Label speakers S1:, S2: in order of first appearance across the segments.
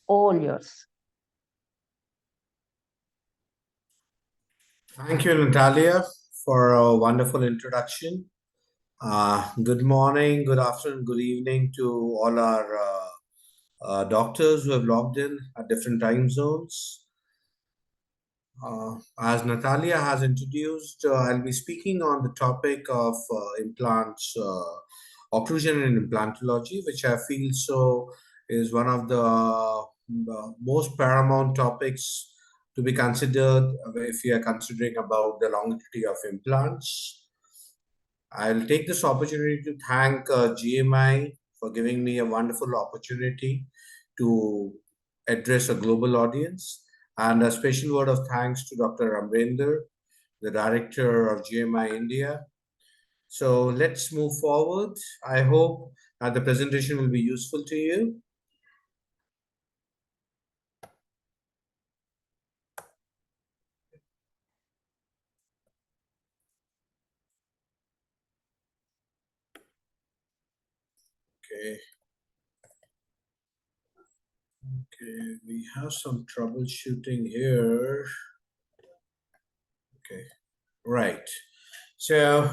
S1: All yours.
S2: Thank you, Natalia, for a wonderful introduction. Good morning, good afternoon, good evening to all our doctors who have logged in at different time zones. As Natalia has introduced, I'll be speaking on the topic of implants, occlusion and implantology, which I feel so is one of the most paramount topics to be considered if we are considering about the longevity of implants. I'll take this opportunity to thank GMI for giving me a wonderful opportunity to address a global audience. And a special word of thanks to Dr. Amrinder, the director of GMI India. So let's move forward. I hope the presentation will be useful to you. Okay. Okay, we have some troubleshooting here. Okay, right. So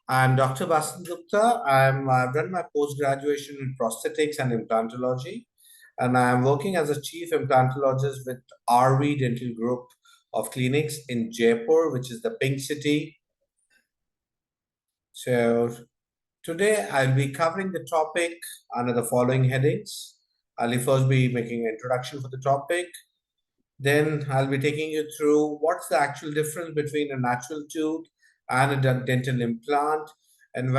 S2: I'm Dr. Gupta. I've done my post-graduation in prosthetics and implantology, and I'm working as a chief implantologist with RV Dental Group of clinics in Jaipur, which is the pink city. So today I'll be covering the topic under the following headings. I'll first be making an introduction for the topic. Then I'll be taking you through what's the actual difference between a natural tooth and a dental implant, and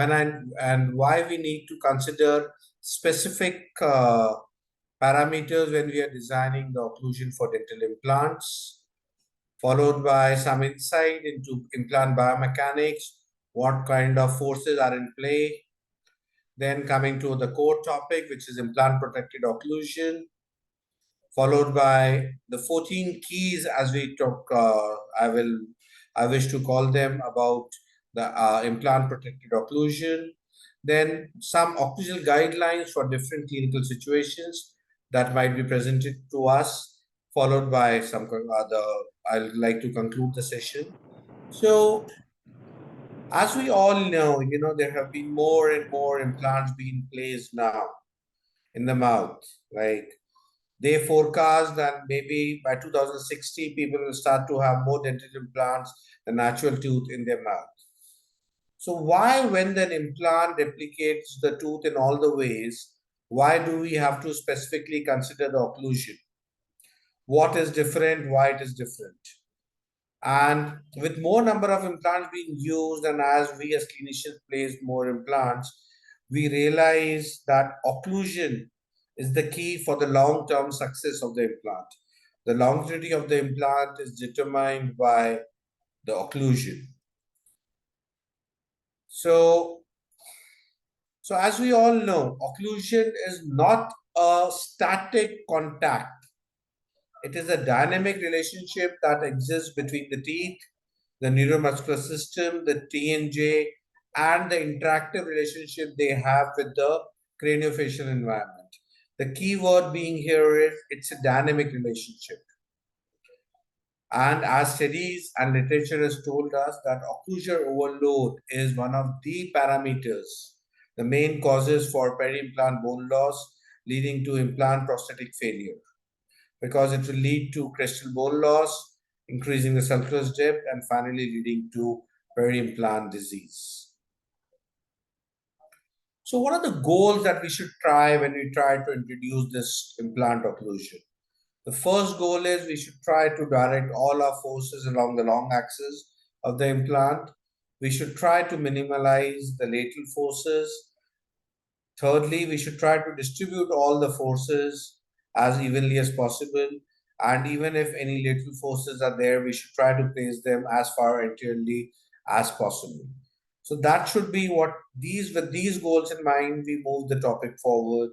S2: why we need to consider specific parameters when we are designing the occlusion for dental implants. Followed by some insight into implant biomechanics, what kind of forces are in play. Then coming to the core topic, which is implant protected occlusion, followed by the 14 keys as we talk. I wish to call them about the implant protected occlusion. Then some occlusal guidelines for different clinical situations that might be presented to us, followed by some other. I'd like to conclude the session. So, as we all know, there have been more and more implants being placed now in the mouth. Like they forecast that maybe by 2060, people will start to have more dental implants than natural tooth in their mouth. So why, when an implant replicates the tooth in all the ways, why do we have to specifically consider the occlusion? What is different? Why it is different? And with more number of implants being used, and as we as clinicians place more implants, we realize that occlusion is the key for the long-term success of the implant. The longevity of the implant is determined by the occlusion. So, so as we all know, occlusion is not a static contact. It is a dynamic relationship that exists between the teeth, the neuromuscular system, the TNJ, and the interactive relationship they have with the craniofacial environment. The key word being here is it's a dynamic relationship. And as studies and literature has told us that occlusal overload is one of the parameters, the main causes for peri-implant bone loss, leading to implant prosthetic failure, because it will lead to crestal bone loss, increasing the sulcus depth, and finally leading to peri-implant disease. So what are the goals that we should try when we try to introduce this implant occlusion? The first goal is we should try to direct all our forces along the long axis of the implant. We should try to minimize the lateral forces. Thirdly, we should try to distribute all the forces as evenly as possible. And even if any lateral forces are there, we should try to place them as far anteriorly as possible. So that should be what with these goals in mind, we move the topic forward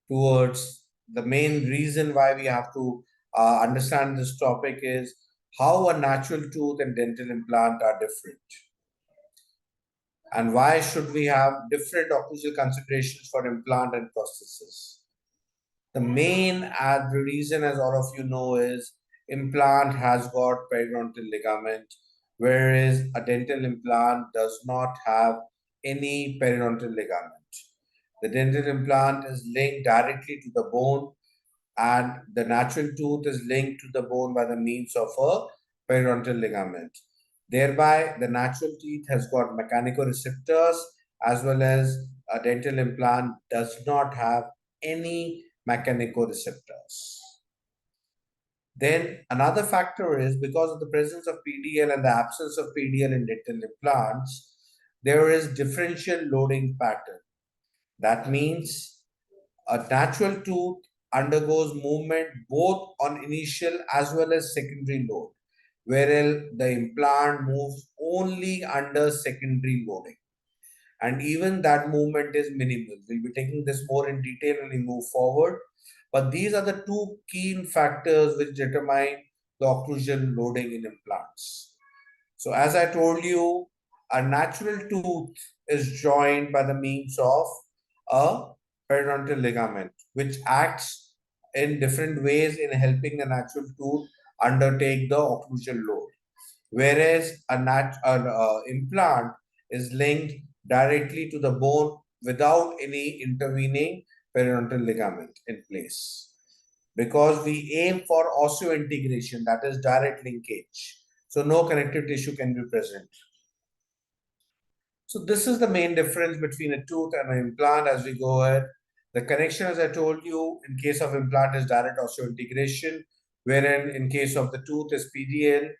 S2: towards the main reason why we have to understand this topic is how a natural tooth and dental implant are different. And why should we have different occlusal considerations for implant and prosthesis? The main reason, as all of you know, is implant has got periodontal ligament, whereas a dental implant does not have any periodontal ligament. The dental implant is linked directly to the bone, and the natural tooth is linked to the bone by the means of a periodontal ligament. Thereby, the natural teeth has got mechanical receptors, as well as a dental implant does not have any mechanical receptors. Then another factor is because of the presence of PDL and the absence of PDL in dental implants, there is differential loading pattern. That means a natural tooth undergoes movement both on initial as well as secondary load, whereas the implant moves only under secondary loading. And even that movement is minimal. We'll be taking this more in detail when we move forward. But these are the two key factors which determine the occlusion loading in implants. So as I told you, a natural tooth is joined by the means of a periodontal ligament, which acts in different ways in helping the natural tooth undertake the occlusion load. Whereas an implant is linked directly to the bone without any intervening periodontal ligament in place. Because we aim for osseointegration, that is direct linkage. So no connective tissue can be present. So this is the main difference between a tooth and an implant as we go ahead. The connection, as I told you, in case of implant is direct osseointegration, wherein in case of the tooth is PDL.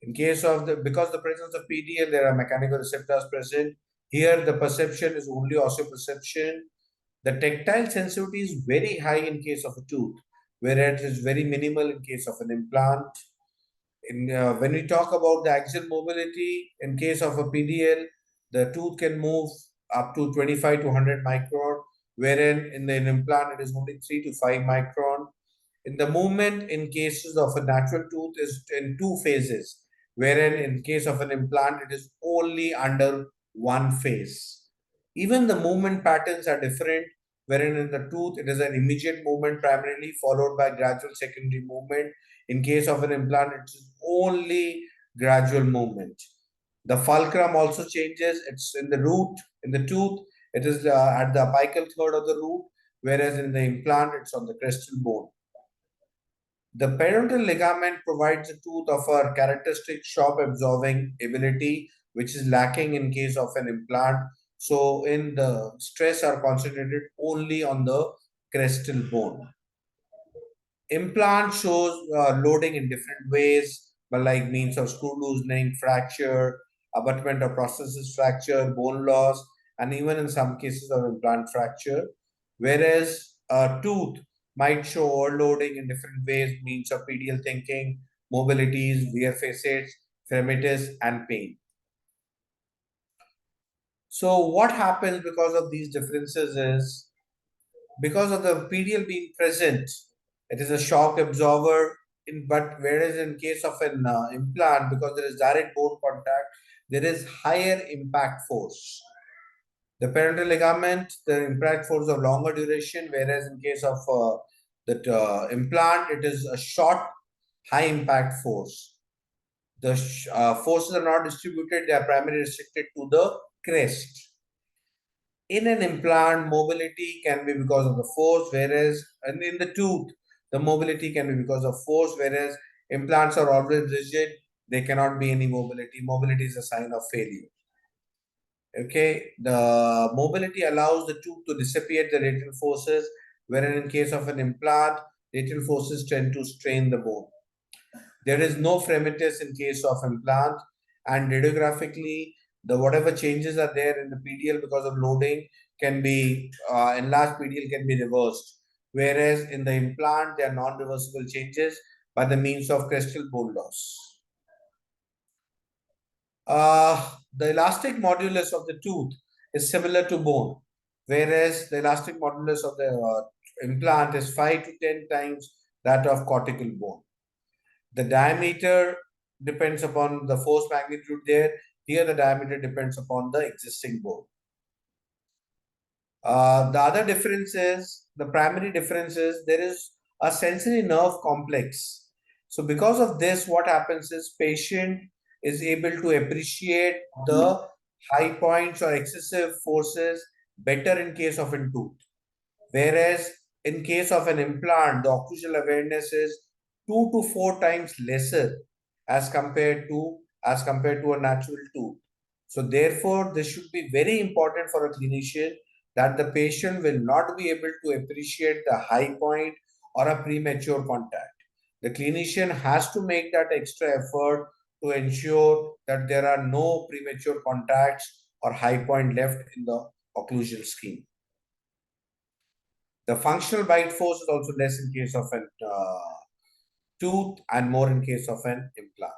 S2: In case of because the presence of PDL, there are mechanical receptors present. Here, the perception is only osseoperception. The tactile sensitivity is very high in case of a tooth, whereas it is very minimal in case of an implant. When we talk about the axial mobility, in case of a PDL, the tooth can move up to 25 to 100 micron, wherein in an implant it is only 3 to 5 micron. In the movement, in cases of a natural tooth, is in two phases, wherein in case of an implant, it is only under one phase. Even the movement patterns are different, wherein in the tooth, it is an immediate movement primarily, followed by gradual secondary movement. In case of an implant, it is only gradual movement. The fulcrum also changes. It's in the root, in the tooth, it is at the apical third of the root, whereas in the implant, it's on the crestal bone. The periodontal ligament provides a tooth of a characteristic shock absorbing ability, which is lacking in case of an implant. So, in the stress are concentrated only on the crestal bone. Implant shows loading in different ways, but like means of screw loosening, fracture, abutment or prosthesis fracture, bone loss, and even in some cases of implant fracture. Whereas a tooth might show overloading in different ways, means of PDL thinking, mobilities, wear facets, fremitus, and pain. So what happens because of these differences is because of the PDL being present, it is a shock absorber. But whereas in case of an implant, because there is direct bone contact, there is higher impact force. The periodontal ligament, the impact force of longer duration, whereas in case of that implant, it is a short, high impact force. The forces are not distributed; they are primarily restricted to the crest. In an implant, mobility can be because of the force, whereas and in the tooth, the mobility can be because of force, whereas implants are always rigid. There cannot be any mobility. Mobility is a sign of failure. Okay, the mobility allows the tooth to dissipate the lateral forces, wherein in case of an implant, lateral forces tend to strain the bone. There is no fremitus in case of implant, and radiographically, the whatever changes are there in the PDL because of loading can be enlarged PDL can be reversed, whereas in the implant there are non-reversible changes by the means of crestal bone loss. The elastic modulus of the tooth is similar to bone, whereas the elastic modulus of the implant is 5 to 10 times that of cortical bone. The diameter depends upon the force magnitude there. Here, the diameter depends upon the existing bone. The other difference is the primary difference is there is a sensory nerve complex. So because of this, what happens is patient is able to appreciate the high points or excessive forces better in case of a tooth. Whereas in case of an implant, the occlusal awareness is 2 to 4 times lesser as compared to a natural tooth. So therefore, this should be very important for a clinician that the patient will not be able to appreciate the high point or a premature contact. The clinician has to make that extra effort to ensure that there are no premature contacts or high point left in the occlusal scheme. The functional bite force is also less in case of a tooth and more in case of an implant.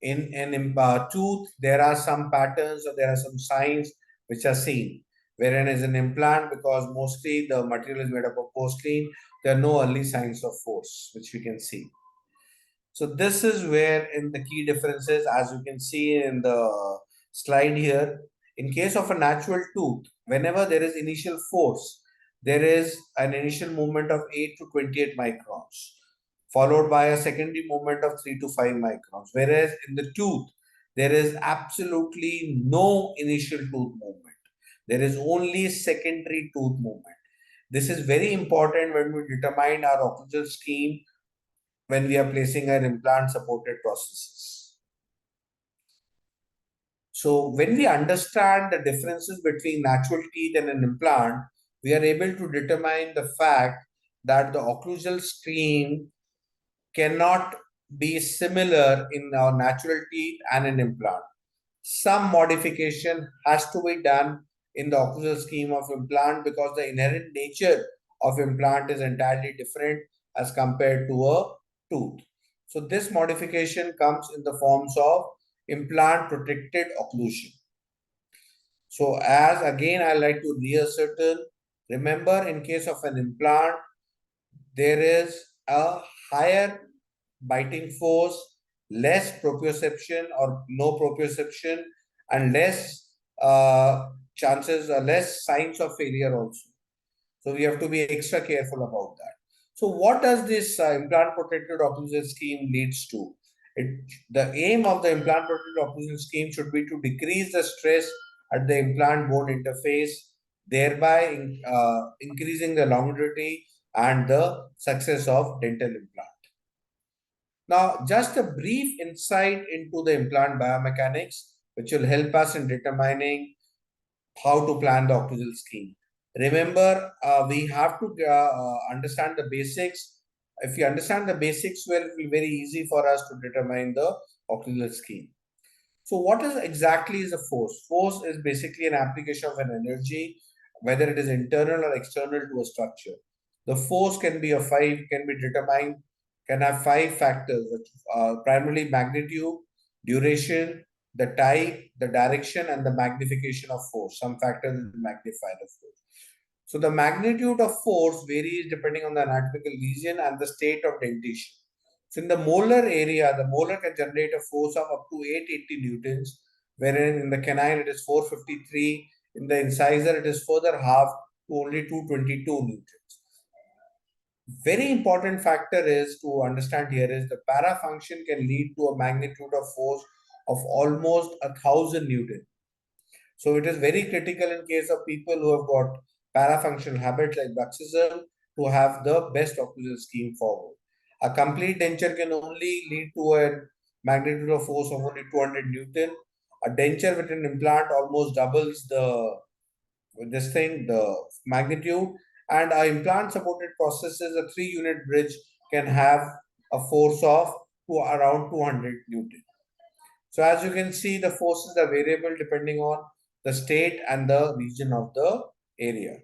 S2: In an tooth, there are some patterns or there are some signs which are seen. Wherein as an implant, because mostly the material is made up of porcelain, there are no early signs of force which we can see. So this is where in the key differences, as you can see in the slide here, in case of a natural tooth, whenever there is initial force, there is an initial movement of 8 to 28 microns, followed by a secondary movement of 3 to 5 microns. Whereas in the tooth, there is absolutely no initial tooth movement. There is only secondary tooth movement. This is very important when we determine our occlusal scheme when we are placing our implant supported prosthesis. So when we understand the differences between natural teeth and an implant, we are able to determine the fact that the occlusal scheme cannot be similar in our natural teeth and an implant. Some modification has to be done in the occlusal scheme of implant because the inherent nature of implant is entirely different as compared to a tooth. So this modification comes in the forms of implant protected occlusion. So as again, I like to reascertain, remember in case of an implant, there is a higher biting force, less proprioception or no proprioception, and less chances or less signs of failure also. So we have to be extra careful about that. So what does this implant protected occlusal scheme leads to? The aim of the implant protected occlusal scheme should be to decrease the stress at the implant bone interface, thereby increasing the longevity and the success of dental implant. Now, just a brief insight into the implant biomechanics, which will help us in determining how to plan the occlusal scheme. Remember, we have to understand the basics. If you understand the basics well, it will be very easy for us to determine the occlusal scheme. So what is exactly is a force? Force is basically an application of an energy, whether it is internal or external to a structure. The force can be determined, can have 5 factors, primarily magnitude, duration, the type, the direction, and the magnification of force. Some factors magnify the force. So the magnitude of force varies depending on the anatomical region and the state of dentition. So in the molar area, the molar can generate a force of up to 880 newtons, wherein in the canine it is 453, in the incisor it is further half to only 222 newtons. Very important factor is to understand here is the parafunction can lead to a magnitude of force of almost 1,000 newton. So it is very critical in case of people who have got parafunctional habits like bruxism to have the best occlusal scheme forward. A complete denture can only lead to a magnitude of force of only 200 newton. A denture with an implant almost doubles the magnitude, and our implant supported prosthesis, a 3-unit bridge can have a force of around 200 newton. So as you can see, the forces are variable depending on the state and the region of the area.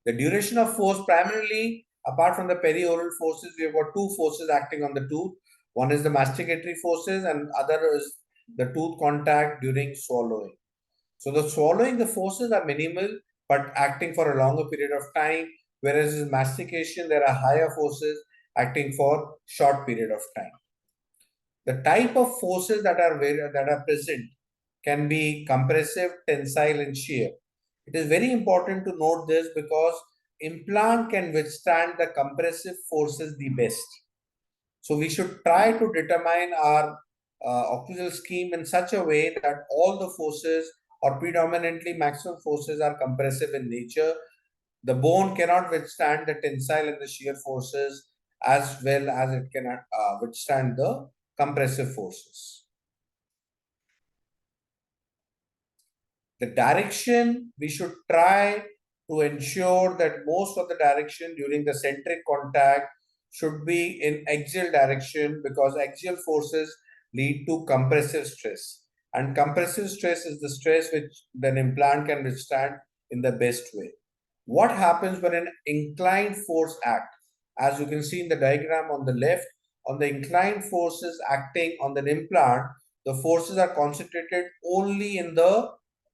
S2: The duration of force, primarily apart from the perioral forces, we have got 2 forces acting on the tooth. One is the masticatory forces and other is the tooth contact during swallowing. So the swallowing, the forces are minimal but acting for a longer period of time, whereas in mastication there are higher forces acting for short period of time. The type of forces that are present can be compressive, tensile, and shear. It is very important to note this because implant can withstand the compressive forces the best. So we should try to determine our occlusal scheme in such a way that all the forces or predominantly maximum forces are compressive in nature. The bone cannot withstand the tensile and the shear forces as well as it cannot withstand the compressive forces. The direction, we should try to ensure that most of the direction during the centric contact should be in axial direction, because axial forces lead to compressive stress. And compressive stress is the stress which an implant can withstand in the best way. What happens when an inclined force acts? As you can see in the diagram on the left, on the inclined forces acting on the implant, the forces are concentrated only in the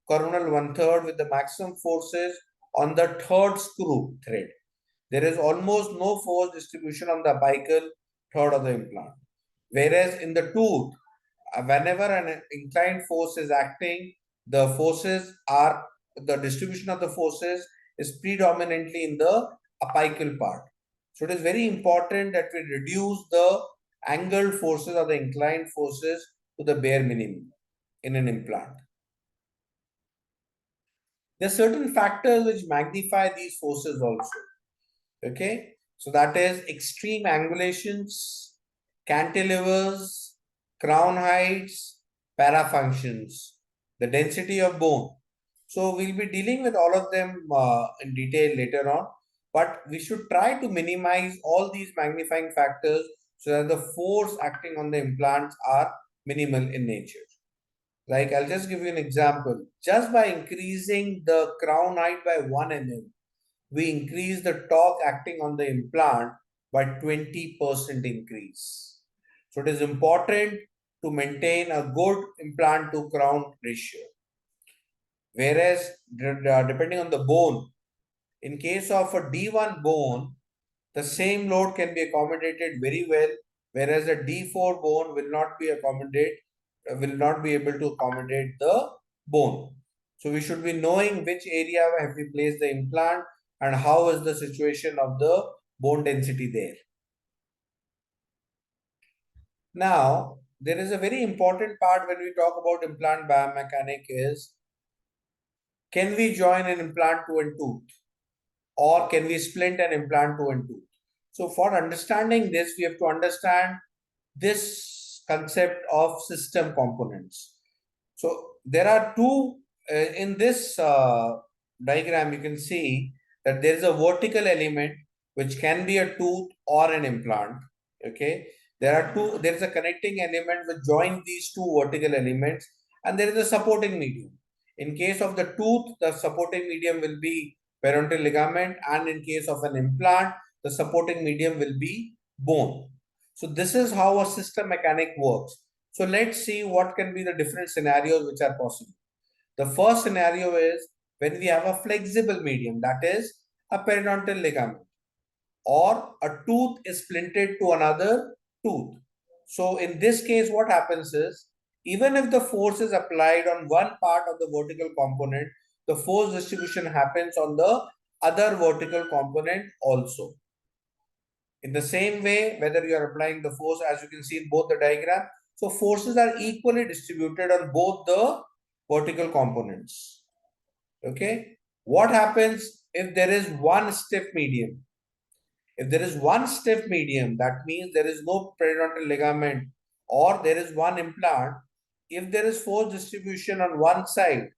S2: coronal one-third, with the maximum forces on the third screw thread. There is almost no force distribution on the apical third of the implant. Whereas in the tooth, whenever an inclined force is acting, the distribution of the forces is predominantly in the apical part. So it is very important that we reduce the angled forces or the inclined forces to the bare minimum in an implant. There are certain factors which magnify these forces also. Okay, so that is extreme angulations, cantilevers, crown heights, parafunctions, the density of bone. So we'll be dealing with all of them in detail later on, but we should try to minimize all these magnifying factors so that the force acting on the implants are minimal in nature. Like, I'll just give you an example. Just by increasing the crown height by 1 mm, we increase the torque acting on the implant by 20% increase. So it is important to maintain a good implant to crown ratio. Whereas depending on the bone, in case of a D1 bone, the same load can be accommodated very well, whereas a D4 bone will not be able to accommodate the bone. So we should be knowing which area have we placed the implant and how is the situation of the bone density there. Now, there is a very important part when we talk about implant biomechanic is, can we join an implant to a tooth, or can we splint an implant to a tooth? So for understanding this, we have to understand this concept of system components. So there are two in this diagram. You can see that there is a vertical element which can be a tooth or an implant. Okay, there is a connecting element which joins these two vertical elements, and there is a supporting medium. In case of the tooth, the supporting medium will be periodontal ligament, and in case of an implant, the supporting medium will be bone. So this is how a system mechanic works. So let's see what can be the different scenarios which are possible. The first scenario is when we have a flexible medium, that is a periodontal ligament, or a tooth is splinted to another tooth. So in this case, what happens is, even if the force is applied on one part of the vertical component, the force distribution happens on the other vertical component also. In the same way, whether you are applying the force, as you can see in both the diagram, so forces are equally distributed on both the vertical components. Okay. What happens if there is one stiff medium? If there is one stiff medium, that means there is no periodontal ligament, or there is one implant. If there is force distribution on one side,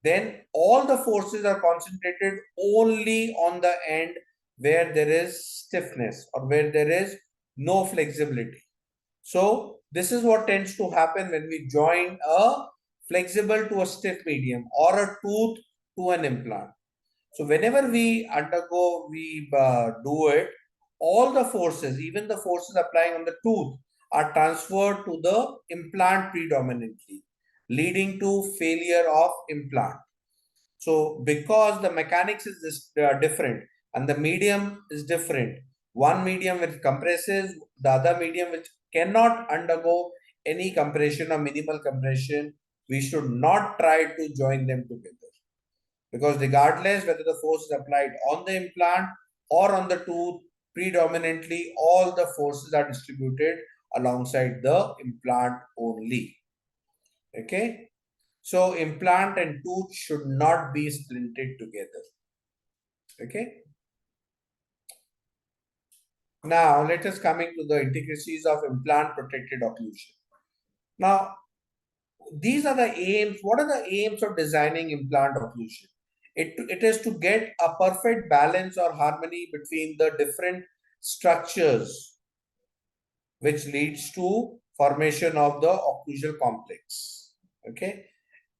S2: then all the forces are concentrated only on the end where there is stiffness or where there is no flexibility. So this is what tends to happen when we join a flexible to a stiff medium or a tooth to an implant. So whenever we do it, all the forces, even the forces applying on the tooth, are transferred to the implant predominantly, leading to failure of implant. So because the mechanics is different and the medium is different, one medium which compresses, the other medium which cannot undergo any compression or minimal compression, we should not try to join them together. because regardless whether the force is applied on the implant or on the tooth, predominantly all the forces are distributed alongside the implant only. Okay. So implant and tooth should not be splinted together. Okay. Now let us coming to the intricacies of implant protected occlusion. Now these are the aims. What are the aims of designing implant occlusion? It is to get a perfect balance or harmony between the different structures, which leads to formation of the occlusal complex. Okay.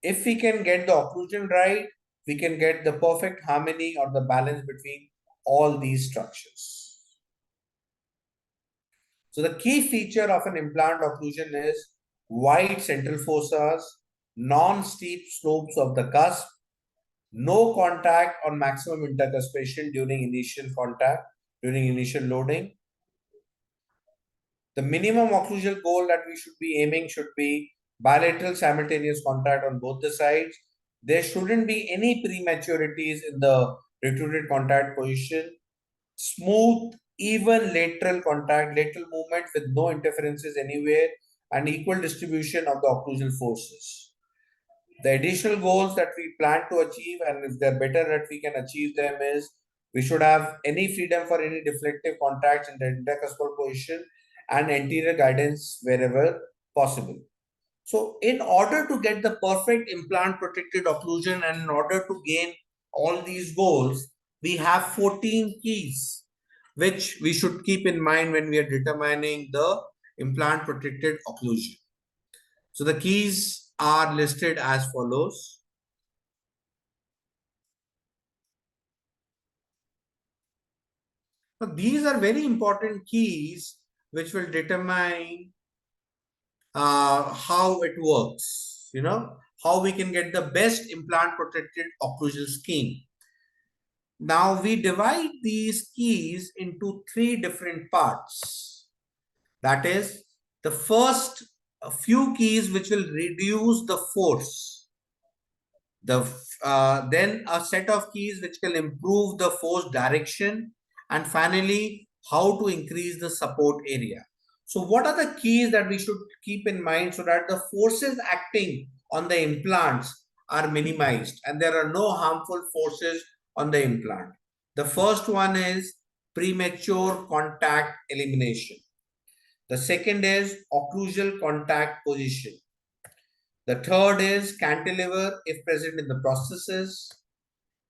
S2: If we can get the occlusion right, we can get the perfect harmony or the balance between all these structures. So the key feature of an implant occlusion is wide central fossas, non-steep slopes of the cusp, no contact on maximum intercuspation during initial contact, during initial loading. The minimum occlusal goal that we should be aiming should be bilateral simultaneous contact on both the sides. There shouldn't be any prematurities in the retruded contact position. Smooth, even lateral contact, lateral movement with no interferences anywhere, and equal distribution of the occlusal forces. The additional goals that we plan to achieve, and if they're better that we can achieve them, is we should have any freedom for any deflective contacts in the intercuspal position and anterior guidance wherever possible. So in order to get the perfect implant protected occlusion and in order to gain all these goals, we have 14 keys which we should keep in mind when we are determining the implant protected occlusion. So the keys are listed as follows. So these are very important keys which will determine how it works, how we can get the best implant protected occlusal scheme. Now we divide these keys into three different parts. That is, the first few keys which will reduce the force. Then a set of keys which can improve the force direction, and finally how to increase the support area. So what are the keys that we should keep in mind so that the forces acting on the implants are minimized and there are no harmful forces on the implant? The first one is premature contact elimination. The second is occlusal contact position. The third is cantilever if present in the prosthesis.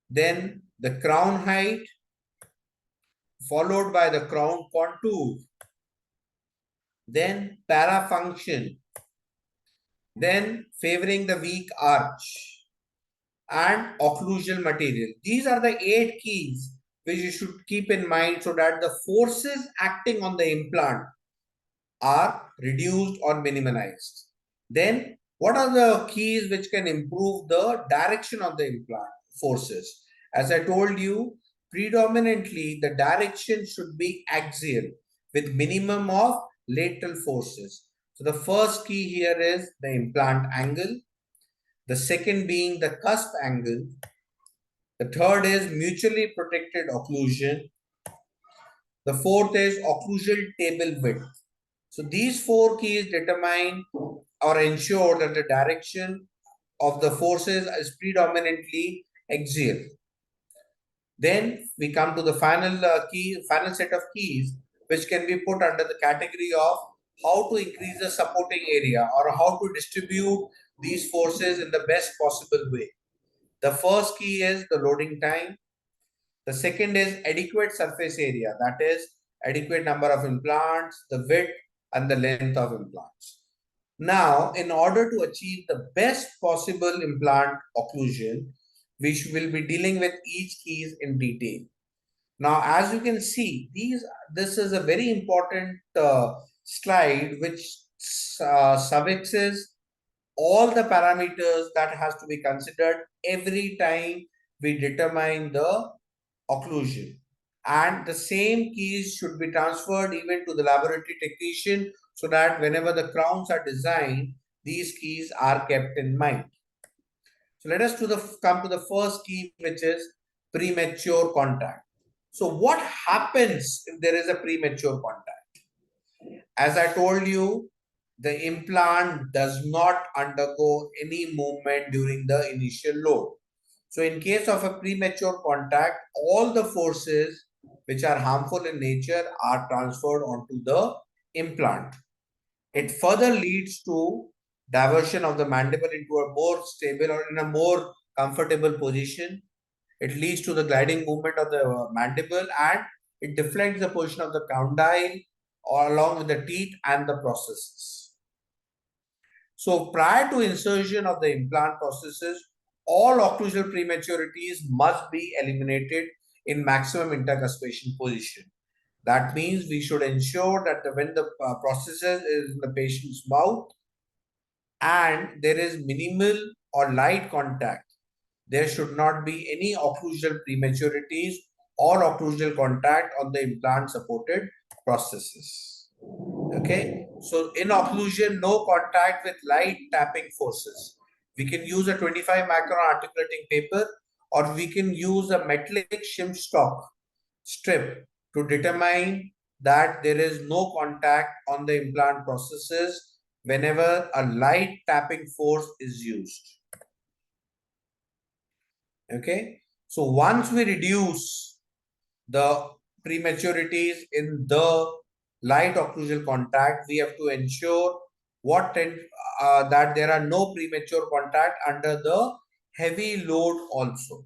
S2: Then the crown height, followed by the crown contour. Then parafunction. Then favoring the weak arch. And occlusal material. These are the 8 keys which you should keep in mind so that the forces acting on the implant are reduced or minimized. Then what are the keys which can improve the direction of the implant forces? As I told you, predominantly the direction should be axial with minimum of lateral forces. So the first key here is the implant angle. The second being the cusp angle. The third is mutually protected occlusion. The fourth is occlusal table width. So these 4 keys determine or ensure that the direction of the forces is predominantly axial. Then we come to the final final set of keys, which can be put under the category of how to increase the supporting area or how to distribute these forces in the best possible way. The first key is the loading time. The second is adequate surface area, that is adequate number of implants, the width and the length of implants. Now, in order to achieve the best possible implant occlusion, we will be dealing with each keys in detail. Now, as you can see, this is a very important slide which suffixes all the parameters that has to be considered every time we determine the occlusion. And the same keys should be transferred even to the laboratory technician so that whenever the crowns are designed, these keys are kept in mind. So let us come to the first key, which is premature contact. So what happens if there is a premature contact? As I told you, the implant does not undergo any movement during the initial load. So in case of a premature contact, all the forces which are harmful in nature are transferred onto the implant. It further leads to diversion of the mandible into a more stable or in a more comfortable position. It leads to the gliding movement of the mandible, and it deflects the position of the condyle or along with the teeth and the processes. So prior to insertion of the implant prosthesis, all occlusal prematurities must be eliminated in maximum intercuspation position. That means we should ensure that when the prosthesis is in the patient's mouth and there is minimal or light contact, there should not be any occlusal prematurities or occlusal contact on the implant supported prosthesis. Okay, so in occlusion, no contact with light tapping forces. We can use a 25 micron articulating paper, or we can use a metallic shim stock strip to determine that there is no contact on the implant prosthesis whenever a light tapping force is used. Okay, so once we reduce the prematurities in the light occlusal contact, we have to ensure that there are no premature contact under the heavy load also.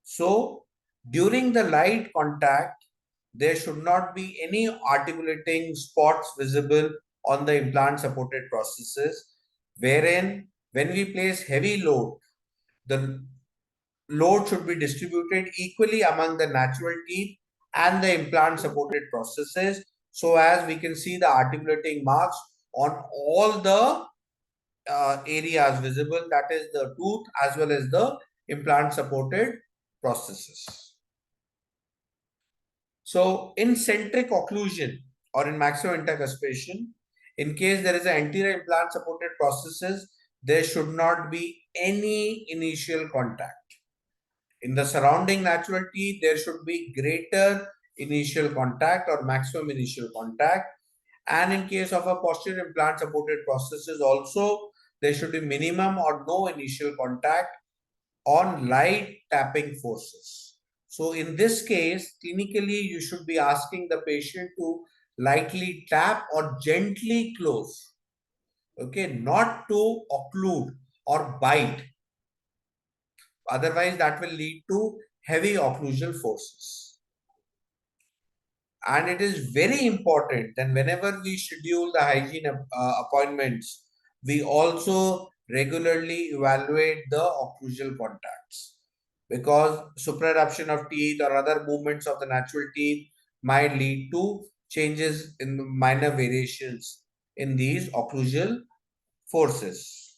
S2: So during the light contact, there should not be any articulating spots visible on the implant supported prosthesis, wherein when we place heavy load, the load should be distributed equally among the natural teeth and the implant supported prosthesis, so as we can see the articulating marks on all the areas visible, that is the tooth as well as the implant supported prosthesis. So in centric occlusion or in maximum intercuspation, in case there is an anterior implant supported prosthesis, there should not be any initial contact. In the surrounding natural teeth, there should be greater initial contact or maximum initial contact. And in case of a posterior implant supported prosthesis also, there should be minimum or no initial contact on light tapping forces. So in this case, clinically, you should be asking the patient to lightly tap or gently close. Okay, not to occlude or bite. Otherwise, that will lead to heavy occlusal forces. And it is very important that whenever we schedule the hygiene appointments, we also regularly evaluate the occlusal contacts, because supraeruption of teeth or other movements of the natural teeth might lead to changes in the minor variations in these occlusal forces.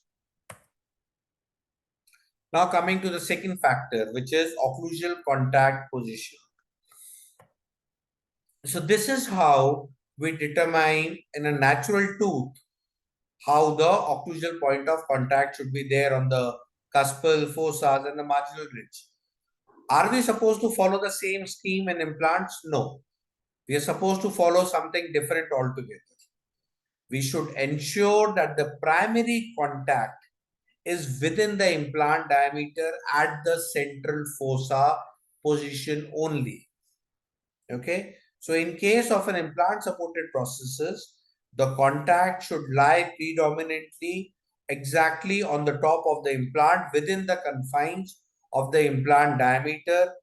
S2: Now coming to the second factor, which is occlusal contact position. So this is how we determine in a natural tooth how the occlusal point of contact should be there on the cuspal, fossas and the marginal ridge. Are we supposed to follow the same scheme in implants? No. We are supposed to follow something different altogether. We should ensure that the primary contact is within the implant diameter at the central fossa position only. Okay. So in case of an implant supported prosthesis, the contact should lie predominantly exactly on the top of the implant within the confines of the implant diameter,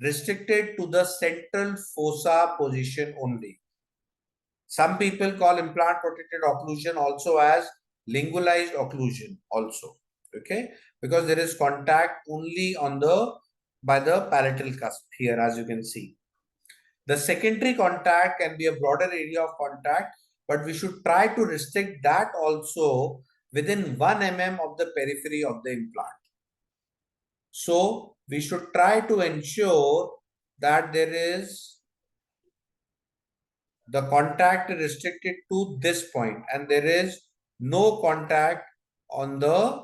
S2: restricted to the central fossa position only. Some people call implant protected occlusion also as lingualized occlusion also. Okay, because there is contact only on the by the palatal cusp here, as you can see. The secondary contact can be a broader area of contact, but we should try to restrict that also within 1 mm of the periphery of the implant. So we should try to ensure that there is the contact restricted to this point and there is no contact on the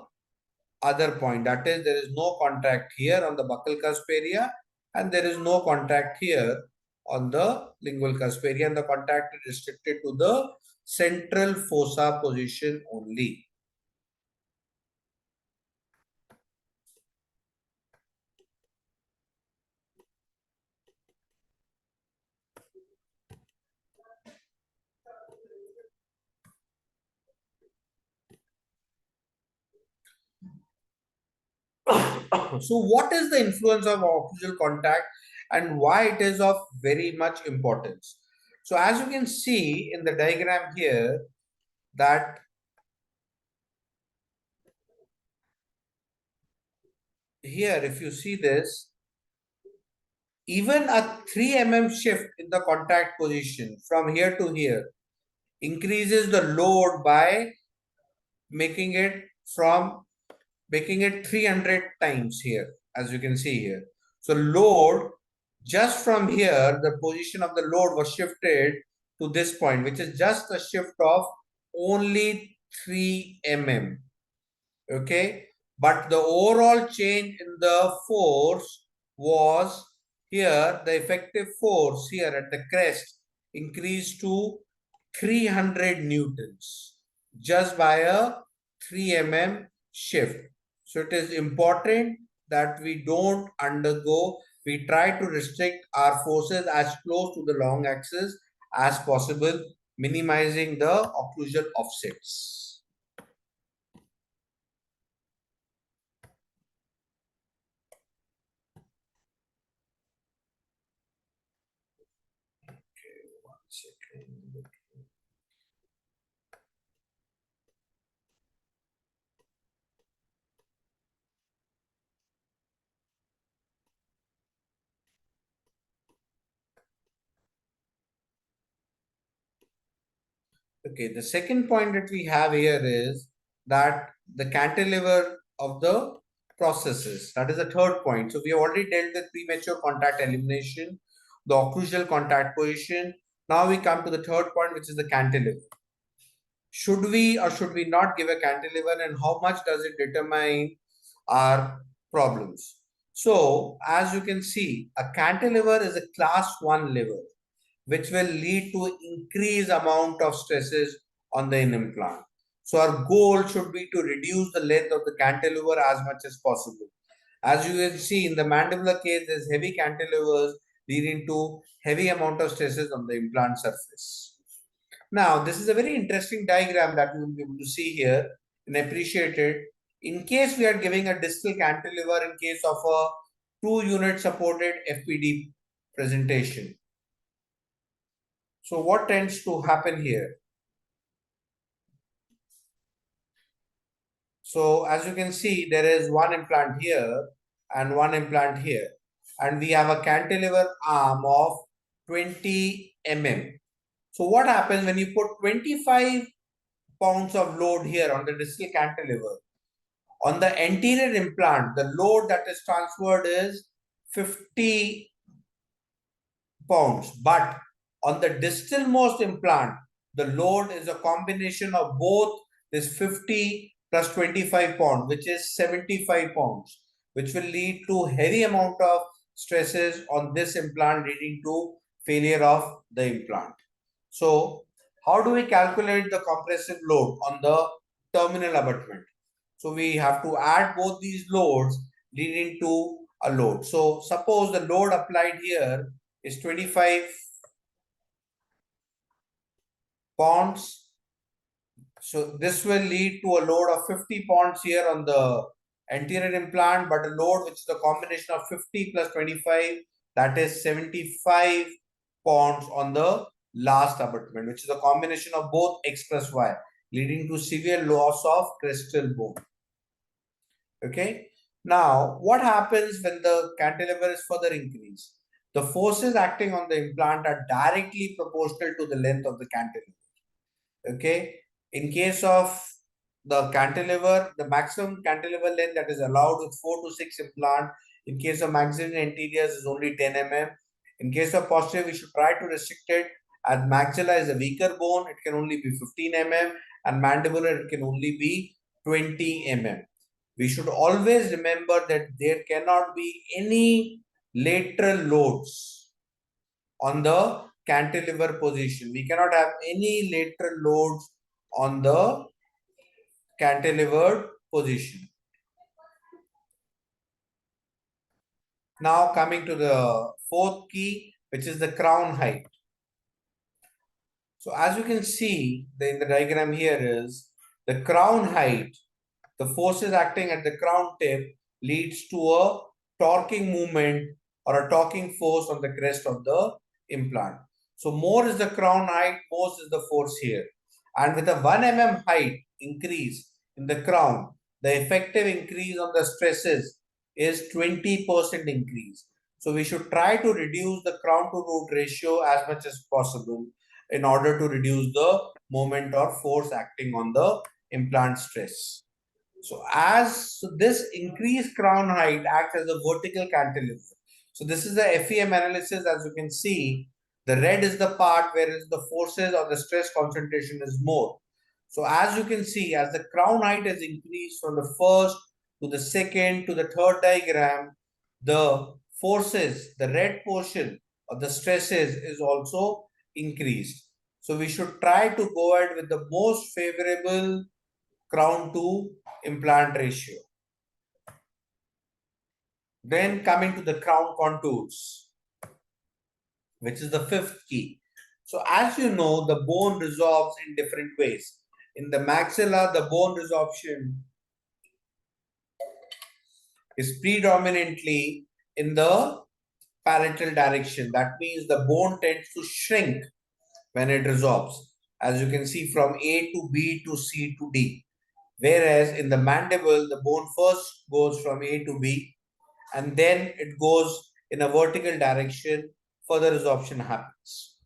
S2: other point. That is, there is no contact here on the buccal cusp area, and there is no contact here on the lingual cusp area, and the contact is restricted to the central fossa position only. So what is the influence of occlusal contact and why it is of very much importance? So as you can see in the diagram here, that here, if you see this, even a 3 mm shift in the contact position from here to here increases the load by making it from making it 300 times here, as you can see here. So load, just from here, the position of the load was shifted to this point, which is just a shift of only 3 mm. Okay, but the overall change in the force was here, the effective force here at the crest increased to 300 newtons just by a 3 mm shift. So it is important that we don't undergo, we try to restrict our forces as close to the long axis as possible, minimizing the occlusal offsets. Second. Okay, the second point that we have here is that the cantilever of the processes. That is the third point. So we have already dealt with premature contact elimination, the occlusal contact position. Now we come to the third point, which is the cantilever. Should we or should we not give a cantilever, and how much does it determine our problems? So as you can see, a cantilever is a class 1 lever, which will lead to increased amount of stresses on the implant. So our goal should be to reduce the length of the cantilever as much as possible. As you will see in the mandibular case, there's heavy cantilevers leading to heavy amount of stresses on the implant surface. Now, this is a very interesting diagram that we will be able to see here and appreciate it. In case we are giving a distal cantilever in case of a 2-unit supported FPD presentation. So what tends to happen here? So as you can see, there is one implant here and one implant here. And we have a cantilever arm of 20 mm. So what happens when you put 25 pounds of load here on the distal cantilever? On the anterior implant, the load that is transferred is 50 pounds. But on the distalmost implant, the load is a combination of both this 50 plus 25 pounds, which is 75 pounds, which will lead to heavy amount of stresses on this implant, leading to failure of the implant. So how do we calculate the compressive load on the terminal abutment? So we have to add both these loads leading to a load. So suppose the load applied here is 25 pounds. So this will lead to a load of 50 pounds here on the anterior implant, but a load which is a combination of 50 plus 25, that is 75 pounds on the last abutment, which is a combination of both X plus Y, leading to severe loss of crestal bone. Okay. Now, what happens when the cantilever is further increased? The forces acting on the implant are directly proportional to the length of the cantilever. Okay. In case of the cantilever, the maximum cantilever length that is allowed with 4 to 6 implant. In case of maxillary anteriors is only 10 mm. In case of posterior, we should try to restrict it, as maxilla is a weaker bone. It can only be 15 mm, and mandibular it can only be 20 mm. We should always remember that there cannot be any lateral loads on the cantilever position. We cannot have any lateral loads on the cantilevered position. Now coming to the fourth key, which is the crown height. So as you can see in the diagram here is the crown height, the forces acting at the crown tip leads to a torquing movement or a torquing force on the crest of the implant. So more is the crown height, more is the force here. And with a 1 mm height increase in the crown, the effective increase on the stresses is 20% increase. So we should try to reduce the crown to root ratio as much as possible in order to reduce the moment or force acting on the implant stress. So this increased crown height acts as a vertical cantilever. So this is the FEM analysis. As you can see, the red is the part where the forces or the stress concentration is more. So as you can see, as the crown height is increased from the first to the second to the third diagram, the forces, the red portion of the stresses is also increased. So we should try to go ahead with the most favorable crown to implant ratio. Then coming to the crown contours, which is the fifth key. So as you know, the bone resorbs in different ways. In the maxilla, the bone resorption is predominantly in the parietal direction. That means the bone tends to shrink when it resorbs, as you can see from A to B to C to D. Whereas in the mandible, the bone first goes from A to B and then it goes in a vertical direction, further resorption happens.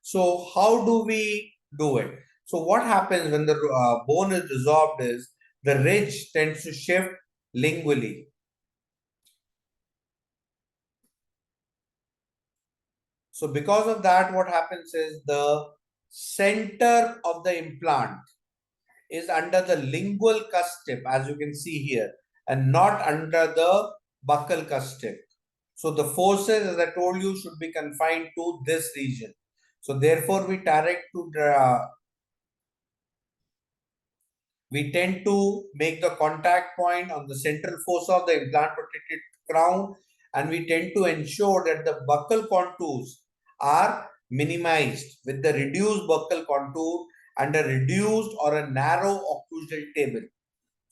S2: So how do we do it? So what happens when the bone is resorbed is the ridge tends to shift lingually. So because of that, what happens is the center of the implant is under the lingual cusp tip, as you can see here, and not under the buccal cusp tip. So the forces, as I told you, should be confined to this region. So therefore, we tend to make the contact point on the central fossa of the implant protected crown, and we tend to ensure that the buccal contours are minimized with the reduced buccal contour and a reduced or a narrow occlusal table.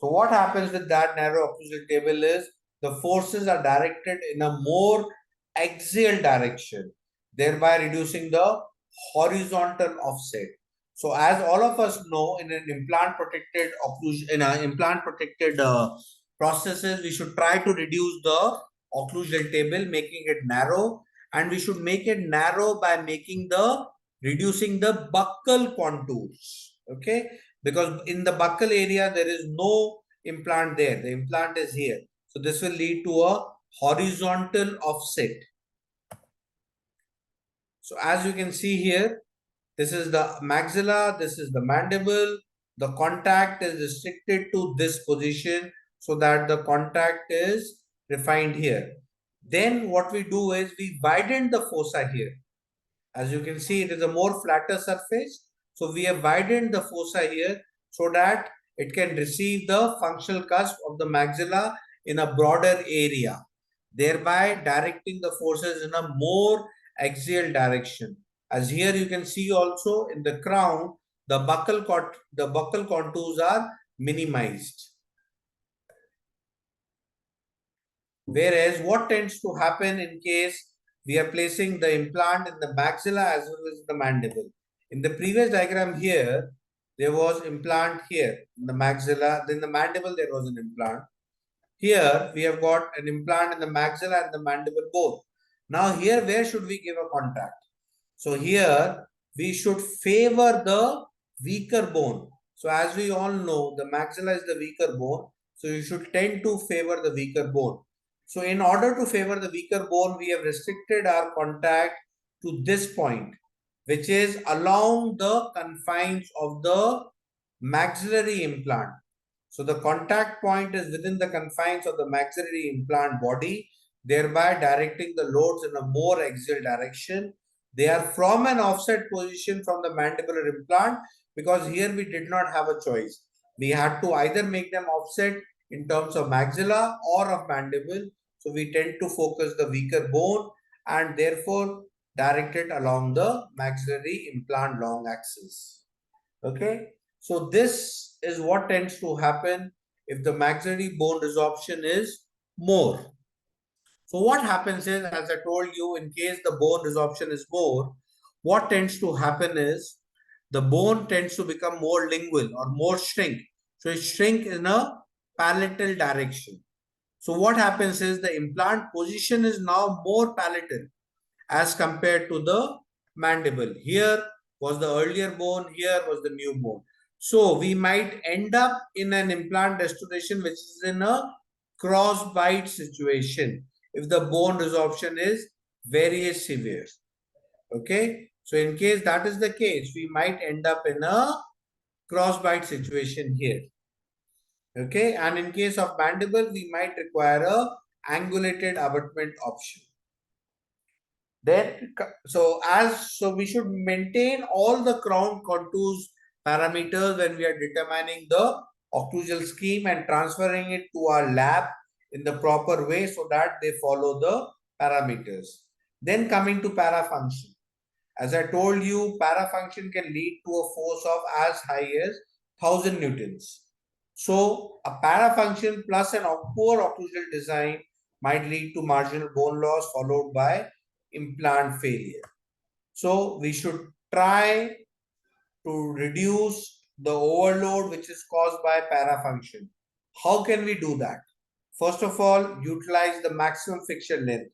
S2: So what happens with that narrow occlusal table is the forces are directed in a more axial direction, thereby reducing the horizontal offset. So as all of us know, in an implant protected occlusion, in an implant protected processes, we should try to reduce the occlusal table, making it narrow, and we should make it narrow by reducing the buccal contours. Okay, because in the buccal area there is no implant there. The implant is here. So this will lead to a horizontal offset. So as you can see here, this is the maxilla, this is the mandible. The contact is restricted to this position so that the contact is refined here. Then what we do is we widen the fossa here. As you can see, it is a more flatter surface. So we have widened the fossa here so that it can receive the functional cusp of the maxilla in a broader area, thereby directing the forces in a more axial direction. As here you can see also in the crown, the buccal contours are minimized. Whereas what tends to happen in case we are placing the implant in the maxilla as well as the mandible. In the previous diagram here, there was implant here in the maxilla. Then the mandible, there was an implant. Here, we have got an implant in the maxilla and the mandible both. Now here, where should we give a contact? So here, we should favor the weaker bone. So as we all know, the maxilla is the weaker bone. So you should tend to favor the weaker bone. So in order to favor the weaker bone, we have restricted our contact to this point, which is along the confines of the maxillary implant. So the contact point is within the confines of the maxillary implant body, thereby directing the loads in a more axial direction. They are from an offset position from the mandibular implant because here we did not have a choice. We had to either make them offset in terms of maxilla or of mandible. So we tend to focus the weaker bone and therefore direct it along the maxillary implant long axis. Okay. So this is what tends to happen if the maxillary bone resorption is more. So what happens is, as I told you, in case the bone resorption is more, what tends to happen is the bone tends to become more lingual or more shrink. So it shrink in a palatal direction. So what happens is the implant position is now more palatal as compared to the mandible. Here was the earlier bone, here was the new bone. So we might end up in an implant restoration which is in a cross bite situation if the bone resorption is very severe. Okay. So in case that is the case, we might end up in a cross bite situation here. Okay. And in case of mandible, we might require a angulated abutment option. Then, so we should maintain all the crown contours parameters when we are determining the occlusal scheme and transferring it to our lab in the proper way so that they follow the parameters. Then coming to parafunction. As I told you, parafunction can lead to a force of as high as 1000 newtons. So a parafunction plus an poor occlusal design might lead to marginal bone loss followed by implant failure. So we should try to reduce the overload which is caused by parafunction. How can we do that? First of all, utilize the maximum fixture length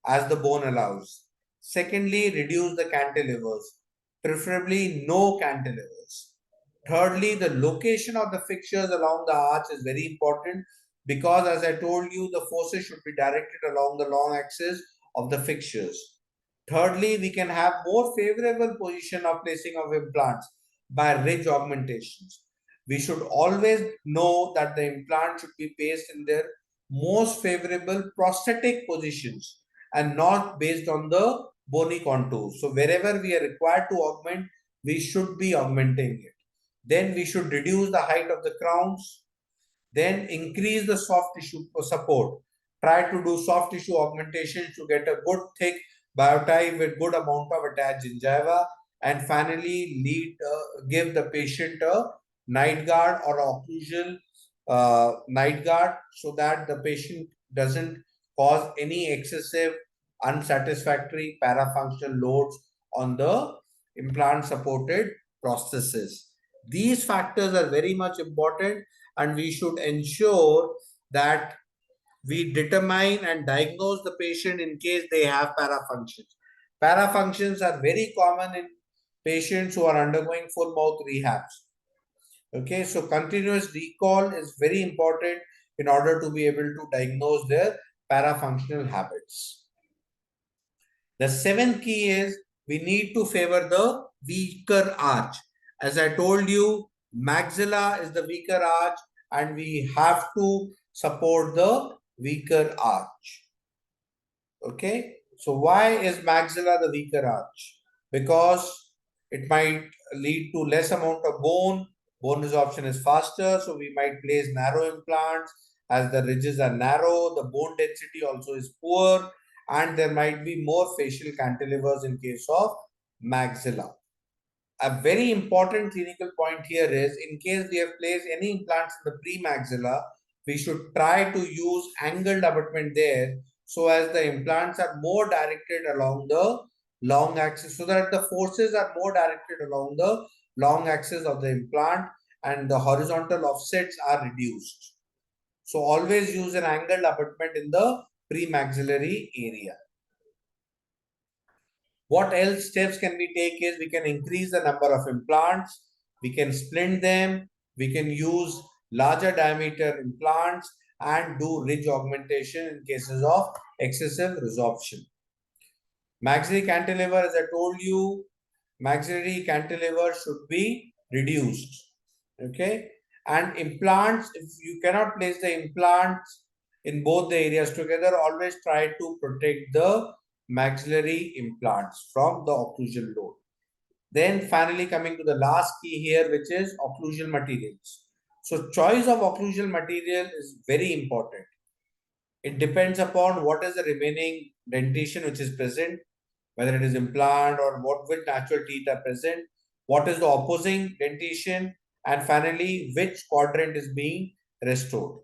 S2: as the bone allows. Secondly, reduce the cantilevers, preferably no cantilevers. Thirdly, the location of the fixtures along the arch is very important because, as I told you, the forces should be directed along the long axis of the fixtures. Thirdly, we can have more favorable position of placing of implants by ridge augmentations. We should always know that the implant should be placed in their most favorable prosthetic positions and not based on the bony contours. So wherever we are required to augment, we should be augmenting it. Then we should reduce the height of the crowns. Then increase the soft tissue support. Try to do soft tissue augmentation to get a good thick biotype with good amount of attached gingiva. And finally, give the patient a night guard or occlusal night guard so that the patient doesn't cause any excessive unsatisfactory parafunctional loads on the implant supported prosthesis. These factors are very much important and we should ensure that we determine and diagnose the patient in case they have parafunctions. Parafunctions are very common in patients who are undergoing full mouth rehabs. Okay, so continuous recall is very important in order to be able to diagnose their parafunctional habits. The seventh key is we need to favor the weaker arch. As I told you, maxilla is the weaker arch and we have to support the weaker arch. Okay, so why is maxilla the weaker arch? Because it might lead to less amount of bone resorption is faster, so we might place narrow implants as the ridges are narrow, the bone density also is poor, and there might be more facial cantilevers in case of maxilla. A very important clinical point here is in case we have placed any implants in the pre-maxilla, we should try to use angled abutment there so as the implants are more directed along the long axis so that the forces are more directed along the long axis of the implant and the horizontal offsets are reduced. So always use an angled abutment in the pre-maxillary area. What else steps can we take is we can increase the number of implants, we can splint them, we can use larger diameter implants and do ridge augmentation in cases of excessive resorption. Maxillary cantilever, as I told you, maxillary cantilever should be reduced. Okay. And implants, if you cannot place the implants in both the areas together, always try to protect the maxillary implants from the occlusion load. Then finally coming to the last key here, which is occlusion materials. So choice of occlusion material is very important. It depends upon what is the remaining dentition which is present, whether it is implant or what with natural teeth are present, what is the opposing dentition, and finally which quadrant is being restored.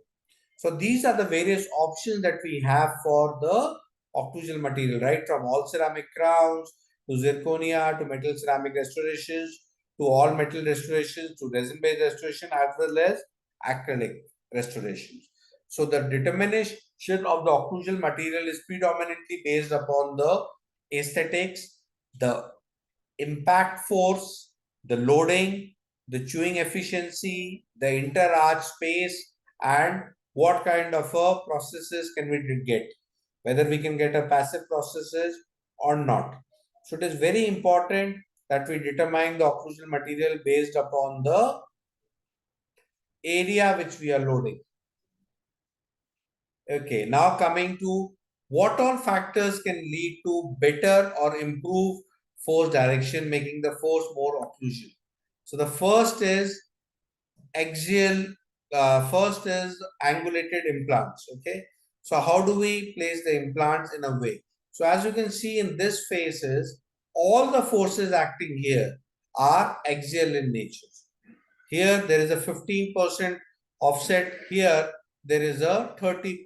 S2: So these are the various options that we have for the occlusal material, right? From all ceramic crowns to zirconia to metal ceramic restorations to all metal restorations to resin-based restoration as well as acrylic restorations. So the determination of the occlusal material is predominantly based upon the aesthetics, the impact force, the loading, the chewing efficiency, the inter-arch space, and what kind of a processes can we get, whether we can get a passive processes or not. So it is very important that we determine the occlusal material based upon the area which we are loading. Okay, now coming to what all factors can lead to better or improve force direction, making the force more occlusion. So the first is axial, first is angulated implants. Okay, so how do we place the implants in a way? So as you can see in this phases, all the forces acting here are axial in nature. Here there is a 15% offset. Here there is a 30%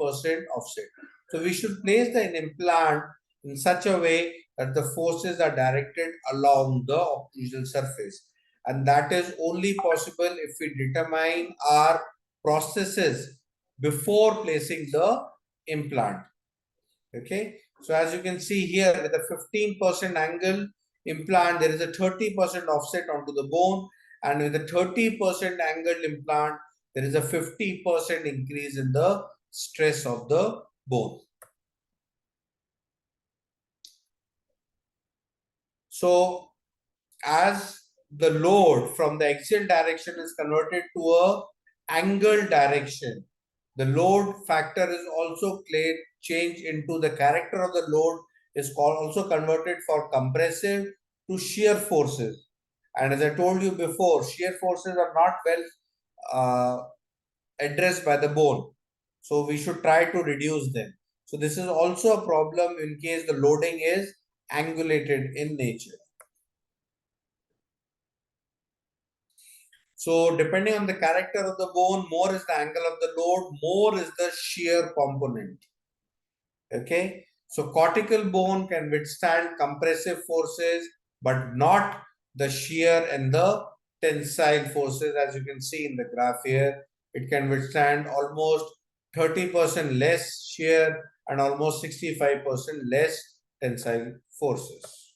S2: offset. So we should place the implant in such a way that the forces are directed along the occlusal surface. And that is only possible if we determine our processes before placing the implant. Okay. So as you can see here with a 15% angle implant, there is a 30% offset onto the bone, and with a 30% angled implant, there is a 50% increase in the stress of the bone. So as the load from the axial direction is converted to a angle direction, the load factor is also changed into the character of the load is also converted for compressive to shear forces. And as I told you before, shear forces are not well addressed by the bone. So we should try to reduce them. So this is also a problem in case the loading is angulated in nature. So depending on the character of the bone, more is the angle of the load, more is the shear component. Okay. So cortical bone can withstand compressive forces, but not the shear and the tensile forces. As you can see in the graph here, it can withstand almost 30% less shear and almost 65% less tensile forces.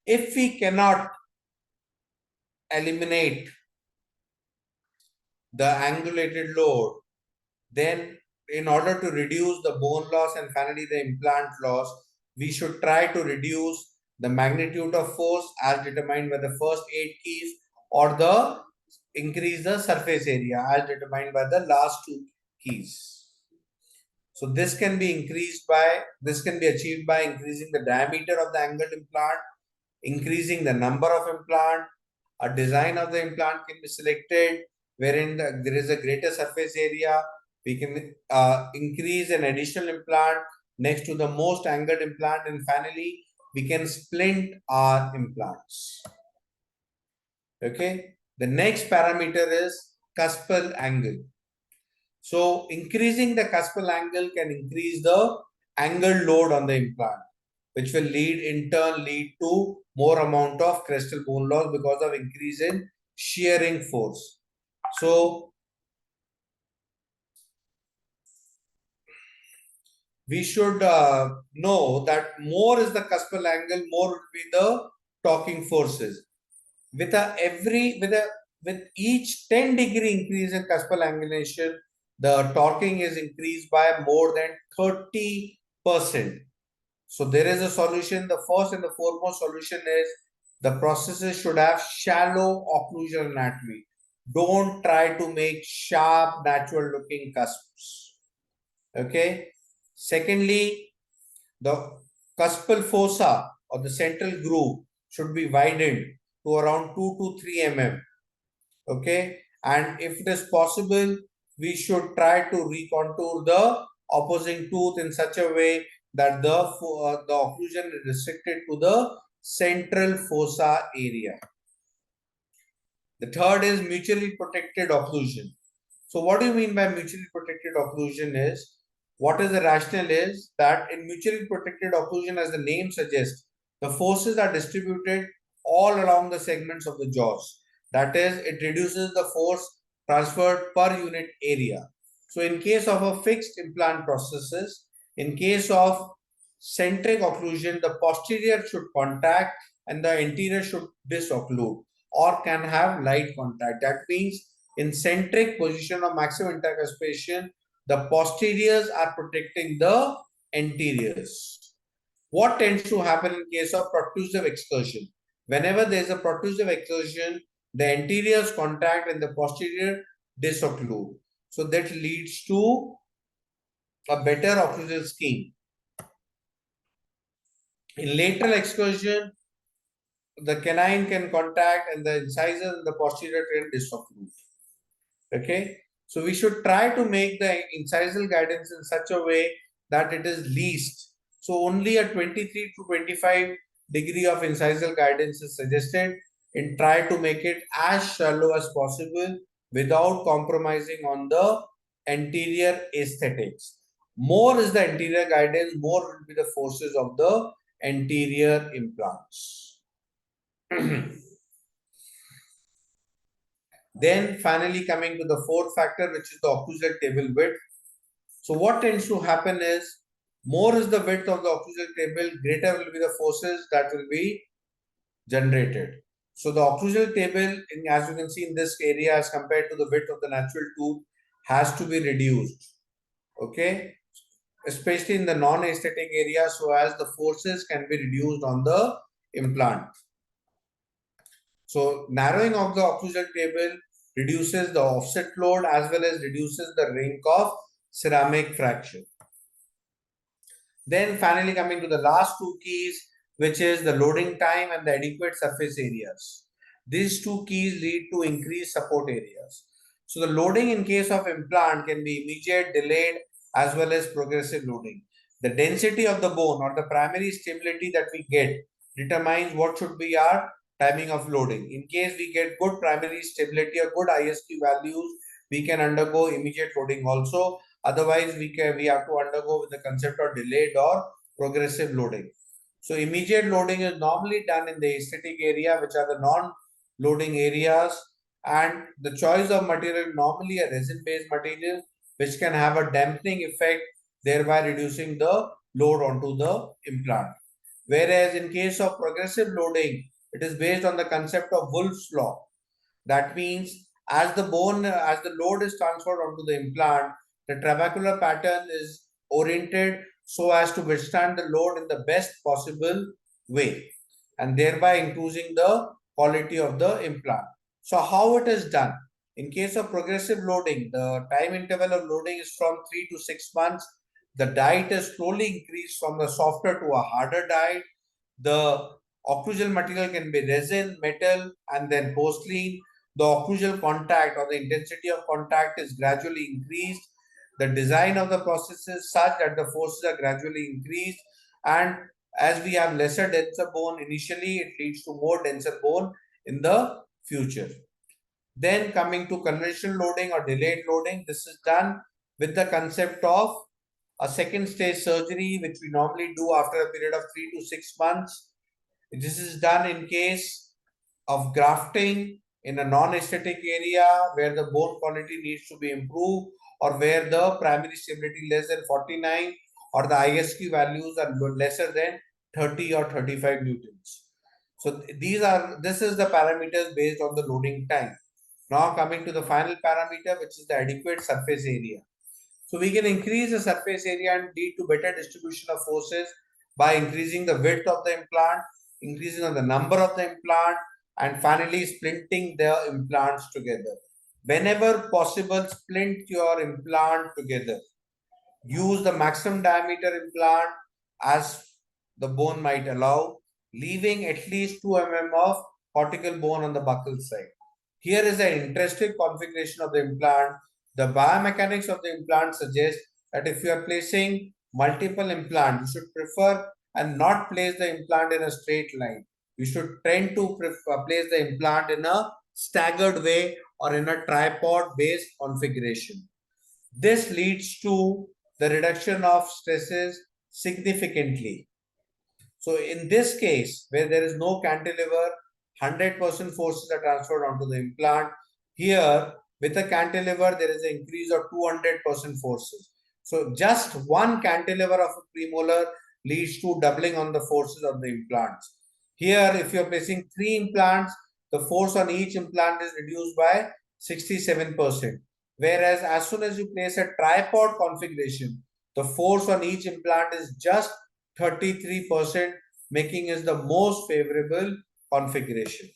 S2: If we cannot eliminate the angulated load, then in order to reduce the bone loss and finally the implant loss, we should try to reduce the magnitude of force as determined by the first 8 keys, or the increase the surface area as determined by the last 2 keys. So this can be achieved by increasing the diameter of the angled implant, increasing the number of implant. A design of the implant can be selected wherein there is a greater surface area. We can increase an additional implant next to the most angled implant, and finally we can splint our implants. Okay. The next parameter is cuspal angle. So increasing the cuspal angle can increase the angle load on the implant, which will in turn lead to more amount of crestal bone loss because of increase in shearing force. So we should know that more is the cuspal angle, more will be the torquing forces. With each 10-degree increase in cuspal angulation, the torquing is increased by more than 30%. So there is a solution. The first and the foremost solution is The prosthesis should have shallow occlusion anatomy. Don't try to make sharp, natural looking cusps. Okay. Secondly, the cuspal fossa or the central groove should be widened to around 2 to 3 mm. Okay. And if it is possible, we should try to recontour the opposing tooth in such a way that the occlusion is restricted to the central fossa area. The third is mutually protected occlusion. So what do you mean by mutually protected occlusion is, what is the rationale is that in mutually protected occlusion, as the name suggests, the forces are distributed all along the segments of the jaws. That is, it reduces the force transferred per unit area. So in case of a fixed implant prosthesis, in case of centric occlusion, the posterior should contact and the anterior should disocclude or can have light contact. That means in centric position of maximum intercuspation, the posteriors are protecting the anteriors. What tends to happen in case of protrusive excursion? Whenever there is a protrusive excursion, the anteriors contact and the posterior disocclude. So that leads to a better occlusal scheme. In lateral excursion, the canine can contact and the incisors and the posterior can disocclude. Okay, so we should try to make the incisal guidance in such a way that it is least. So only a 23 to 25 degree of incisal guidance is suggested, and try to make it as shallow as possible without compromising on the anterior aesthetics. More is the anterior guidance, more will be the forces of the anterior implants. Then finally coming to the fourth factor, which is the occlusal table width. So what tends to happen is, more is the width of the occlusal table, greater will be the forces that will be generated. So the occlusal table, as you can see in this area, as compared to the width of the natural tooth, has to be reduced. Okay, especially in the non-aesthetic area, so as the forces can be reduced on the implant. So narrowing of the occlusal table reduces the offset load as well as reduces the risk of ceramic fracture. Then finally coming to the last two keys, which is the loading time and the adequate surface areas. These two keys lead to increased support areas. So the loading in case of implant can be immediate, delayed, as well as progressive loading. The density of the bone or the primary stability that we get determines what should be our timing of loading. In case we get good primary stability or good ISQ values, we can undergo immediate loading also. Otherwise, we have to undergo with the concept of delayed or progressive loading. So immediate loading is normally done in the aesthetic area, which are the non-loading areas, and the choice of material normally a resin-based material, which can have a dampening effect, thereby reducing the load onto the implant. Whereas in case of progressive loading, it is based on the concept of Wolff's law. That means as the load is transferred onto the implant, the trabecular pattern is oriented so as to withstand the load in the best possible way, and thereby increasing the quality of the implant. So how it is done? In case of progressive loading, the time interval of loading is from 3 to 6 months. The diet is slowly increased from the softer to a harder diet. The occlusal material can be resin, metal, and then porcelain. The occlusal contact or the intensity of contact is gradually increased. The design of the process is such that the forces are gradually increased, and as we have lesser denser bone initially, it leads to more denser bone in the future. Then coming to conventional loading or delayed loading, this is done with the concept of a second stage surgery, which we normally do after a period of 3 to 6 months. This is done in case of grafting in a non-aesthetic area where the bone quality needs to be improved, or where the primary stability less than 49 or the ISQ values are lesser than 30 or 35 newtons. So this is the parameters based on the loading time. Now coming to the final parameter, which is the adequate surface area. So we can increase the surface area and lead to better distribution of forces by increasing the width of the implant, increasing on the number of the implant, and finally splinting the implants together. Whenever possible, splint your implant together. Use the maximum diameter implant as the bone might allow, leaving at least 2 mm of cortical bone on the buccal side. Here is an interesting configuration of the implant. The biomechanics of the implant suggests that if you are placing multiple implants, you should prefer and not place the implant in a straight line. You should tend to place the implant in a staggered way or in a tripod-based configuration. This leads to the reduction of stresses significantly. So in this case, where there is no cantilever, 100% forces are transferred onto the implant. Here, with a cantilever, there is an increase of 200% forces. So just one cantilever of a premolar leads to doubling on the forces of the implants. Here, if you are placing 3 implants, the force on each implant is reduced by 67%. Whereas as soon as you place a tripod configuration, the force on each implant is just 33%, making it the most favorable configuration.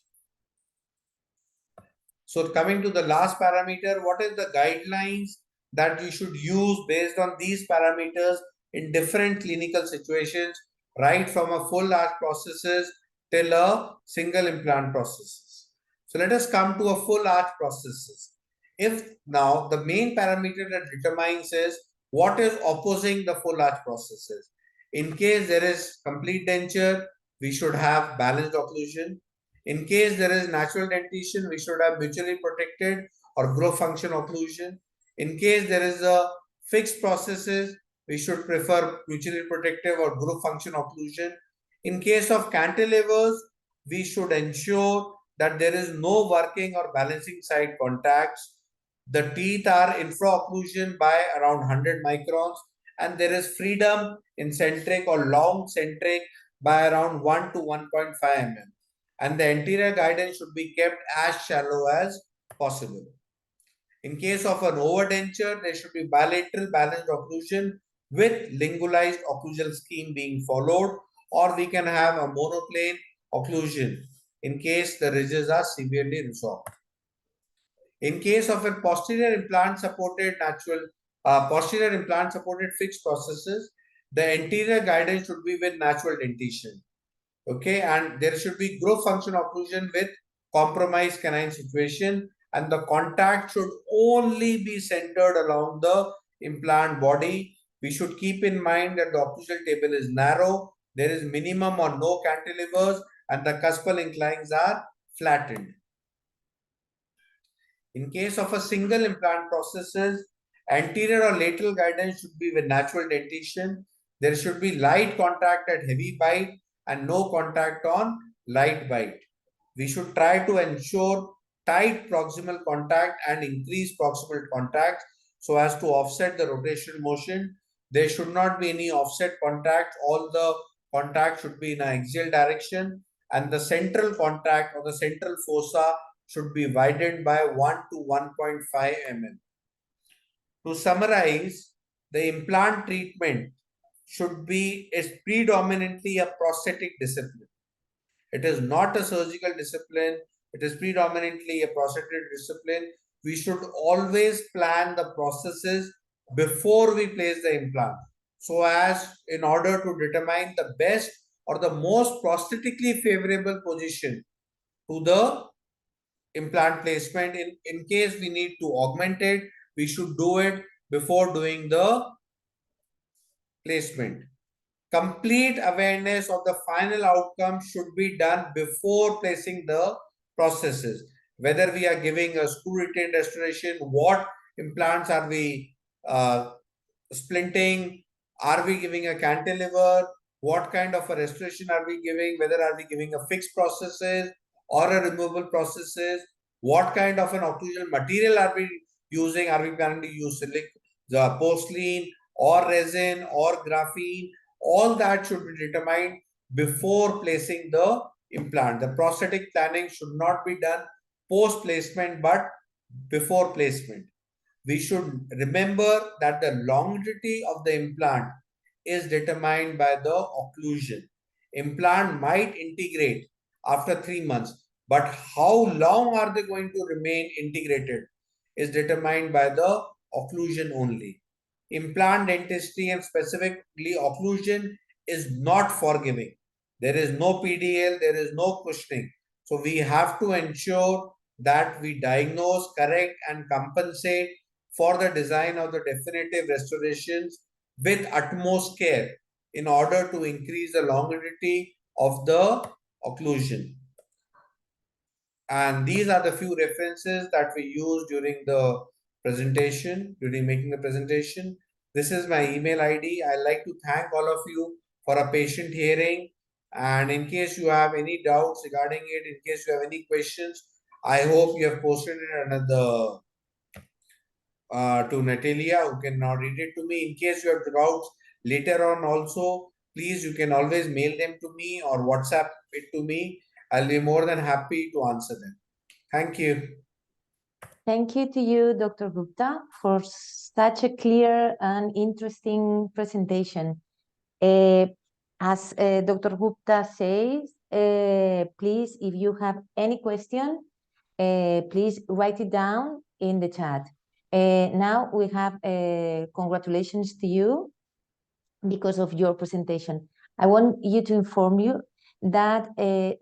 S2: So coming to the last parameter, what is the guidelines that you should use based on these parameters in different clinical situations, right from a full arch prosthesis till a single implant prosthesis. So let us come to a full arch prosthesis. If now the main parameter that determines is what is opposing the full arch prosthesis. In case there is complete denture, we should have balanced occlusion. In case there is natural dentition, we should have mutually protected or growth function occlusion. In case there is a fixed prosthesis, we should prefer mutually protective or growth function occlusion. In case of cantilevers, we should ensure that there is no working or balancing side contacts. The teeth are infraocclusion by around 100 microns, and there is freedom in centric or long centric by around 1 to 1.5 mm. And the anterior guidance should be kept as shallow as possible. In case of an overdenture, there should be bilateral balanced occlusion with lingualized occlusal scheme being followed, or we can have a monoplane occlusion in case the ridges are severely resolved. In case of a posterior implant supported fixed prosthesis, the anterior guidance should be with natural dentition. Okay, and there should be growth function occlusion with compromised canine situation, and the contact should only be centered along the implant body. We should keep in mind that the occlusal table is narrow, there is minimum or no cantilevers, and the cuspal inclines are flattened. In case of a single implant prosthesis, anterior or lateral guidance should be with natural dentition. There should be light contact at heavy bite and no contact on light bite. We should try to ensure tight proximal contact and increase proximal contact so as to offset the rotational motion. There should not be any offset contact. All the contact should be in an axial direction, and the central contact or the central fossa should be widened by 1 to 1.5 mm. To summarize, the implant treatment is predominantly a prosthetic discipline. It is not a surgical discipline. It is predominantly a prosthetic discipline. We should always plan the processes before we place the implant, so as in order to determine the best or the most prosthetically favorable position to the implant placement. In case we need to augment it, we should do it before doing the placement. Complete awareness of the final outcome should be done before placing the prosthesis. Whether we are giving a screw retained restoration, what implants are we splinting, are we giving a cantilever, what kind of a restoration are we giving, whether are we giving a fixed prosthesis or a removable prosthesis, what kind of an occlusal material are we using, are we planning to use the porcelain or resin or graphene. All that should be determined before placing the implant. The prosthetic planning should not be done post placement but before placement. We should remember that the longevity of the implant is determined by the occlusion. implant might integrate after 3 months, but how long are they going to remain integrated is determined by the occlusion only. Implant dentistry and specifically occlusion is not forgiving. There is no PDL, there is no cushioning. So we have to ensure that we diagnose, correct, and compensate for the design of the definitive restorations with utmost care in order to increase the longevity of the occlusion. And these are the few references that we use during the presentation, during making the presentation. This is my email ID. I'd like to thank all of you for a patient hearing. And in case you have any doubts regarding it, in case you have any questions, I hope you have posted it under the to Natalia, who can now read it to me. In case you have doubts later on also, please, you can always mail them to me or WhatsApp it to me. I'll be more than happy to answer them. Thank you.
S1: Thank you to you, Dr. Gupta, for such a clear and interesting presentation. As Dr. Gupta says, please, if you have any question, please write it down in the chat. Now we have congratulations to you because of your presentation. I want you to inform you that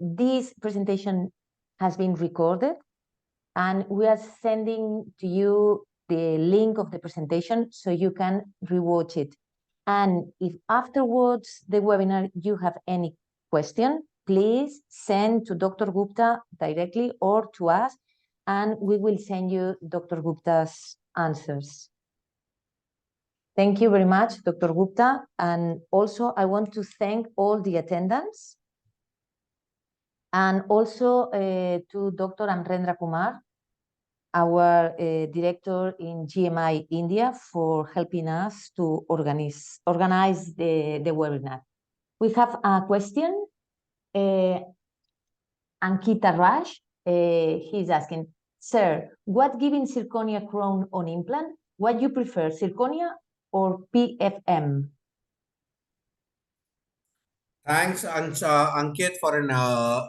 S1: this presentation has been recorded and we are sending to you the link of the presentation so you can rewatch it. And if afterwards the webinar you have any question, please send to Dr. Gupta directly or to us, and we will send you Dr. Gupta's answers. Thank you very much, Dr. Gupta. And also I want to thank all the attendants and also to Dr. Amrendra Kumar, our director in GMI India, for helping us to organize the webinar. We have a question. Ankita Raj, he's asking, sir, what giving zirconia crown on implant? What you prefer, zirconia or PFM?
S2: Thanks, Ankit, for an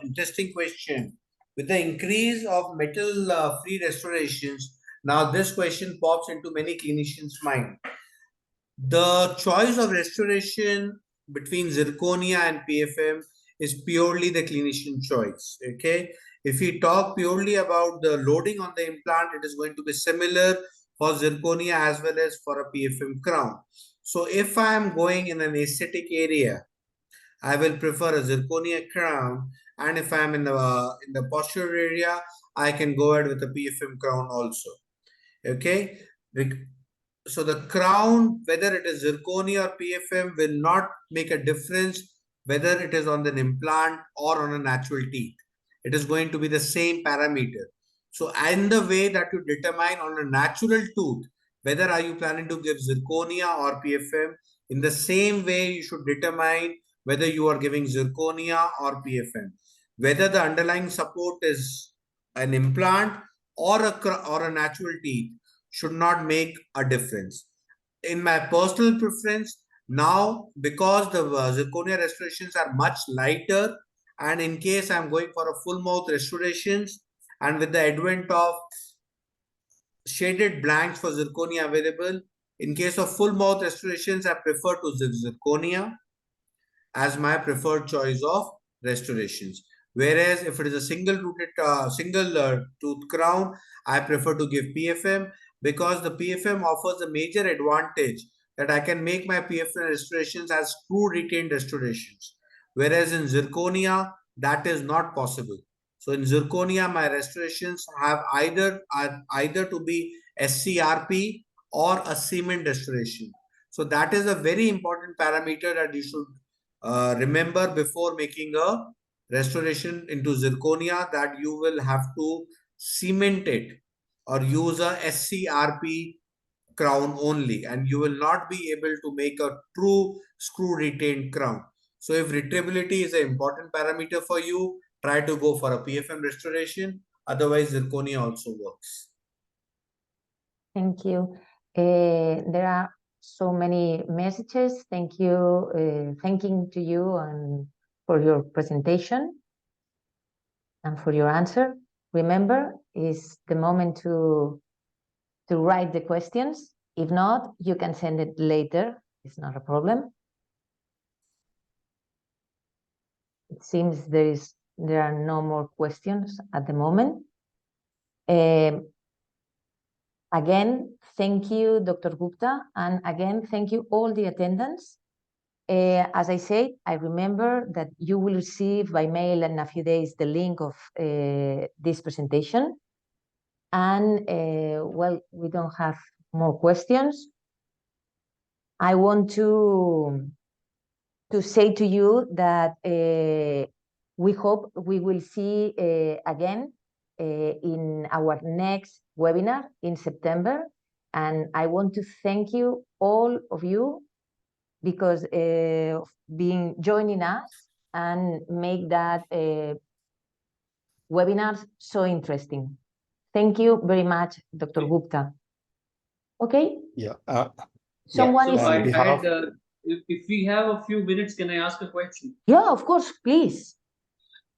S2: interesting question. With the increase of metal-free restorations, now this question pops into many clinicians' mind. The choice of restoration between zirconia and PFM is purely the clinician choice. Okay, if we talk purely about the loading on the implant, it is going to be similar for zirconia as well as for a PFM crown. So if I am going in an aesthetic area, I will prefer a zirconia crown, and if I am in the posterior area, I can go ahead with a PFM crown also. Okay, so the crown, whether it is zirconia or PFM, will not make a difference whether it is on an implant or on a natural teeth. It is going to be the same parameter. So in the way that you determine on a natural tooth, whether are you planning to give zirconia or PFM, in the same way you should determine whether you are giving zirconia or PFM. Whether the underlying support is an implant or a natural teeth should not make a difference. In my personal preference, now because the zirconia restorations are much lighter, and in case I'm going for a full mouth restorations, and with the advent of shaded blanks for zirconia available, in case of full mouth restorations, I prefer to zirconia as my preferred choice of restorations. Whereas if it is a single tooth crown, I prefer to give PFM, because the PFM offers a major advantage that I can make my PFM restorations as screw retained restorations. Whereas in zirconia, that is not possible. So in zirconia, my restorations have either to be SCRP or a cement restoration. So that is a very important parameter that you should remember before making a restoration into zirconia, that you will have to cement it or use a SCRP crown only, and you will not be able to make a true screw retained crown. So if retrievability is an important parameter for you, try to go for a PFM restoration. Otherwise, zirconia also works.
S1: Thank you. There are so many messages. Thank you. Thanking to you and for your presentation and for your answer. Remember, is the moment to write the questions. If not, you can send it later. It's not a problem. It seems there are no more questions at the moment. Again, thank you, Dr. Gupta, and again, thank you all the attendants. As I said, I remember that you will receive by mail in a few days the link of this presentation. And well, we don't have more questions. I want to say to you that we hope we will see again in our next webinar in September. And I want to thank you, all of you, because of joining us and make that webinars so interesting. Thank you very much, Dr. Gupta. Okay?
S3: Yeah.
S1: Someone
S3: is...
S4: I had, if we have a few minutes, can I ask a question?
S1: Yeah, of course, please.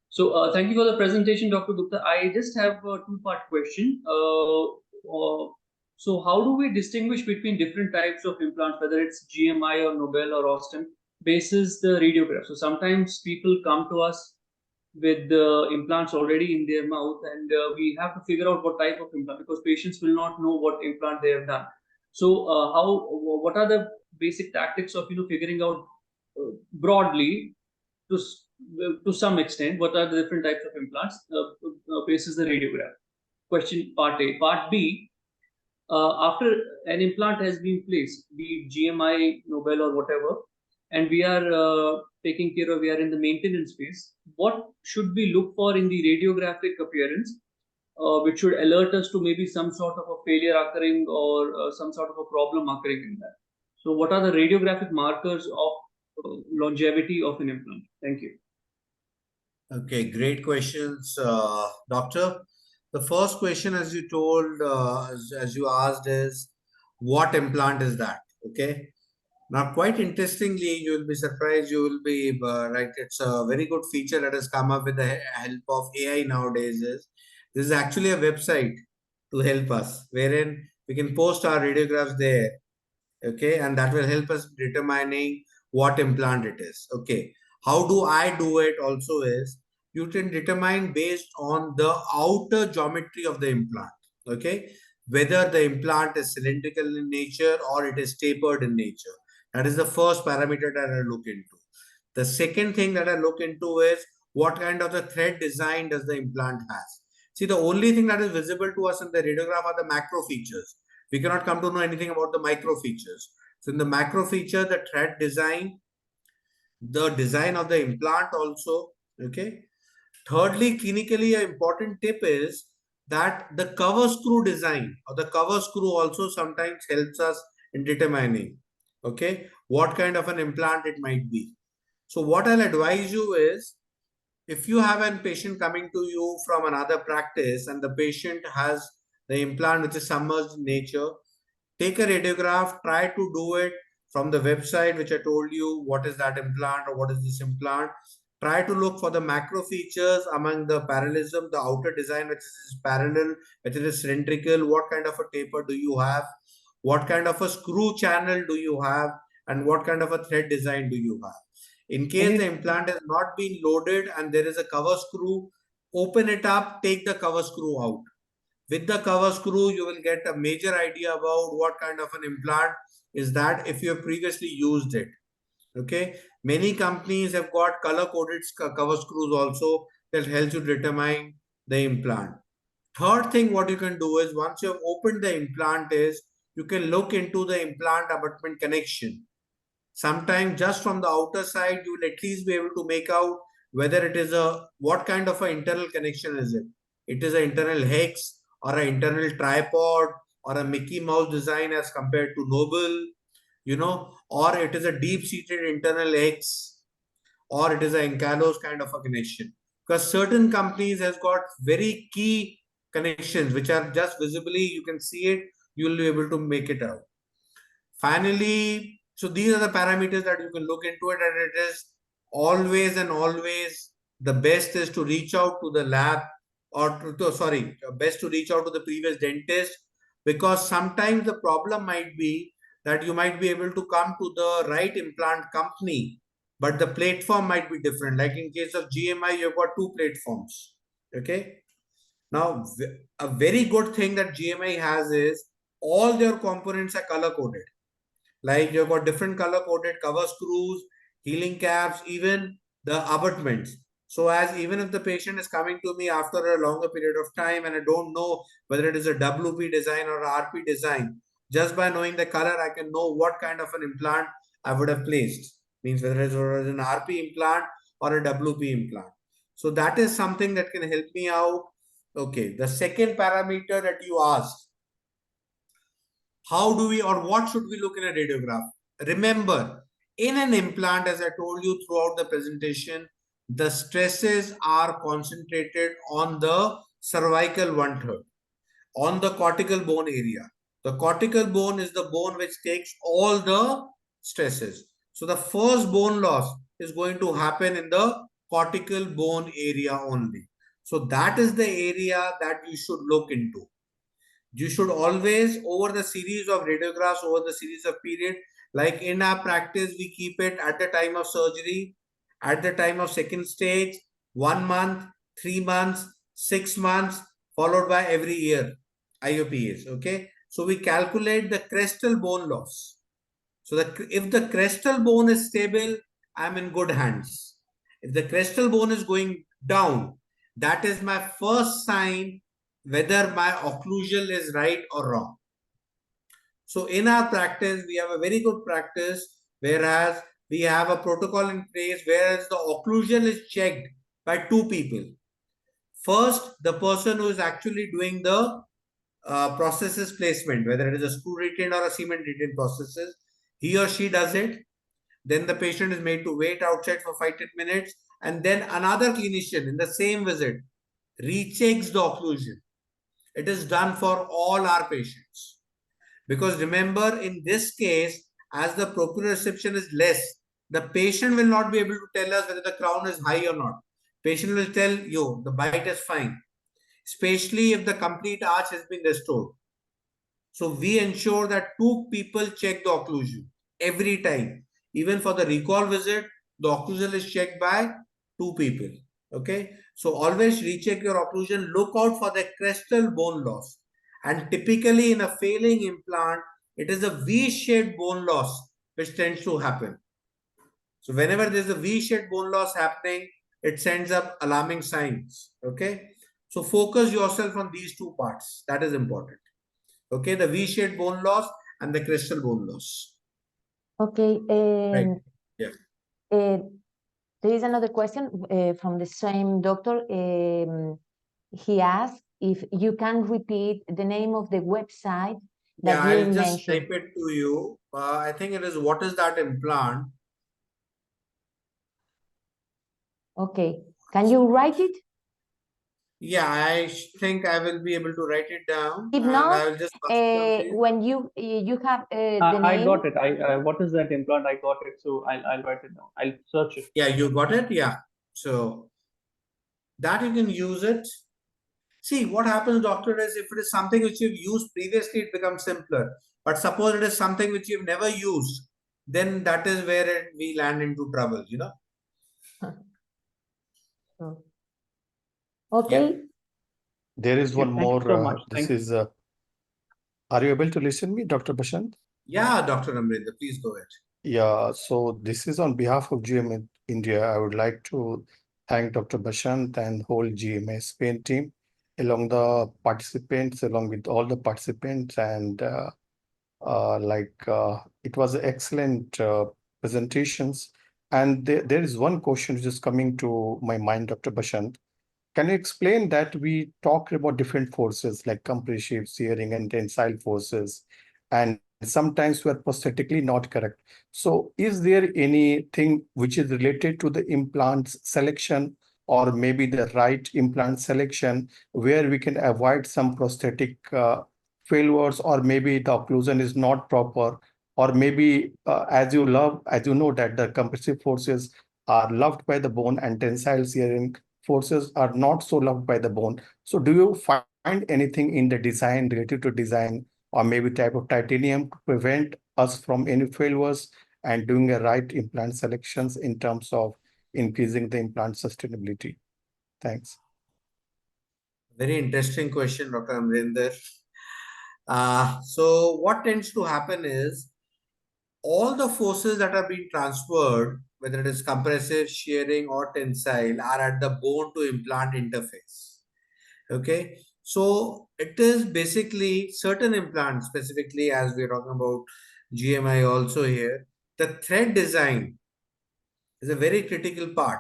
S4: So thank you for the presentation, Dr. Gupta. I just have a two-part question. So how do we distinguish between different types of implants, whether it's GMI or Nobel or Austin, basis the radiograph? So sometimes people come to us with the implants already in their mouth, and we have to figure out what type of implant, because patients will not know what implant they have done. So what are the basic tactics of figuring out broadly to some extent what are the different types of implants basis the radiograph? Question part A. Part B, after an implant has been placed, be it GMI, Nobel or whatever, and we are taking care of, we are in the maintenance phase, what should we look for in the radiographic appearance which should alert us to maybe some sort of a failure occurring or some sort of a problem occurring in that? So what are the radiographic markers of longevity of an implant? Thank you.
S2: Okay, great questions, Doctor. The first question, as you told, as you asked, is what implant is that? Okay. Now, quite interestingly, you will be surprised. You will be right. It's a very good feature that has come up with the help of AI nowadays. This is actually a website to help us, wherein we can post our radiographs there. Okay, and that will help us determining what implant it is. Okay. How do I do it also is you can determine based on the outer geometry of the implant, okay, whether the implant is cylindrical in nature or it is tapered in nature. That is the first parameter that I look into. The second thing that I look into is what kind of the thread design does the implant has. See, the only thing that is visible to us in the radiograph are the macro features. We cannot come to know anything about the micro features. So in the macro feature, the thread design, the design of the implant also, okay. Thirdly, clinically, an important tip is that the cover screw design or the cover screw also sometimes helps us in determining, okay, what kind of an implant it might be. So what I'll advise you is, if you have a patient coming to you from another practice and the patient has the implant which is submerged in nature, take a radiograph, try to do it from the website which I told you, what is that implant or what is this implant. Try to look for the macro features among the parallelism, the outer design which is parallel, which is cylindrical, what kind of a taper do you have, what kind of a screw channel do you have, and what kind of a thread design do you have. In case the implant has not been loaded and there is a cover screw, open it up, take the cover screw out. With the cover screw, you will get a major idea about what kind of an implant is that if you have previously used it. Okay. Many companies have got color-coded cover screws also that helps you determine the implant. Third thing what you can do is once you have opened the implant is you can look into the implant abutment connection. Sometimes just from the outer side, you will at least be able to make out whether it is what kind of an internal connection is it. It is an internal hex or an internal tripod or a Mickey Mouse design as compared to Noble, or it is a deep-seated internal hex, or it is an encalose kind of a connection. Because certain companies has got very key connections which are just visibly, you can see it, you will be able to make it out. Finally, so these are the parameters that you can look into it, and it is always and always the best is to reach out to the lab or best to reach out to the previous dentist, because sometimes the problem might be that you might be able to come to the right implant company, but the platform might be different. Like in case of GMI, you've got two platforms. Okay. Now, a very good thing that GMI has is all their components are color coded. Like you've got different color coded cover screws, healing caps, even the abutments. So as even if the patient is coming to me after a longer period of time and I don't know whether it is a WP design or a RP design, just by knowing the color, I can know what kind of an implant I would have placed. Means whether it was an RP implant or a WP implant. So that is something that can help me out. Okay, the second parameter that you asked, how do we or what should we look in a radiograph? Remember, in an implant, as I told you throughout the presentation, the stresses are concentrated on the cervical 1/3, on the cortical bone area. The cortical bone is the bone which takes all the stresses. So the first bone loss is going to happen in the cortical bone area only. So that is the area that you should look into. You should always, over the series of radiographs, over the series of period, like in our practice, we keep it at the time of surgery, at the time of second stage, 1 month, 3 months, 6 months, followed by every year, IOPs, okay? So we calculate the crestal bone loss. So that if the crestal bone is stable, I'm in good hands. If the crestal bone is going down, that is my first sign whether my occlusion is right or wrong. So in our practice, we have a very good practice, whereas we have a protocol in place, whereas the occlusion is checked by two people. First, the person who is actually doing the processes placement, whether it is a screw retained or a cement retained processes, he or she does it. Then the patient is made to wait outside for 5-10 minutes. And then another clinician in the same visit rechecks the occlusion. It is done for all our patients. Because remember, in this case, as the proprioception is less, the patient will not be able to tell us whether the crown is high or not. Patient will tell you the bite is fine, especially if the complete arch has been restored. So we ensure that two people check the occlusion every time. Even for the recall visit, the occlusion is checked by two people. Okay. So always recheck your occlusion. Look out for the crestal bone loss. And typically in a failing implant, it is a V-shaped bone loss which tends to happen. So whenever there's a V-shaped bone loss happening, it sends up alarming signs. Okay. So focus yourself on these two parts. That is important. Okay, the V-shaped bone loss and the crestal bone loss.
S1: Okay.
S2: Right. Yeah.
S1: There is another question from the same doctor. He asked if you can repeat the name of the website that
S2: Yeah,
S1: you
S2: I'll just
S1: mentioned.
S2: type it to you. I think it is what is that implant?
S1: Okay. Can you write it?
S2: Yeah, I think I will be able to write it down.
S1: If
S2: And
S1: not,
S2: I will just pass it down to you.
S1: when you have the
S4: I
S1: name.
S4: got it. What is that implant? I got it. So I'll write it down. I'll search it.
S2: Yeah, you got it. Yeah. So that you can use it. See, what happens, doctor, is if it is something which you've used previously, it becomes simpler. But suppose it is something which you've never used, then that is where we land into trouble, you know?
S1: Okay.
S2: Yeah.
S3: There is one
S4: Thank you
S3: more.
S4: so much.
S3: This is. Are you able to listen me, Dr. Bashant?
S2: Yeah, Dr. Amrinder, please go ahead.
S3: Yeah. So this is on behalf of GM India. I would like to thank Dr. Bashant and whole GMA Spain team, along the participants, along with all the participants, and it was excellent presentations. And there is one question which is coming to my mind, Dr. Bashant. Can you explain that we talk about different forces like compressive, shearing, and tensile forces, and sometimes we are prosthetically not correct. So is there anything which is related to the implant selection or maybe the right implant selection where we can avoid some prosthetic failures, or maybe the occlusion is not proper, or maybe as you know that the compressive forces are loved by the bone and tensile shearing forces are not so loved by the bone. So do you find anything in the design related to design or maybe type of titanium to prevent us from any failures and doing a right implant selections in terms of increasing the implant sustainability? Thanks.
S2: Very interesting question, Dr. Amrinder. So what tends to happen is all the forces that are being transferred, whether it is compressive, shearing, or tensile, are at the bone to implant interface. Okay, so it is basically certain implants, specifically as we are talking about GMI also here, the thread design is a very critical part.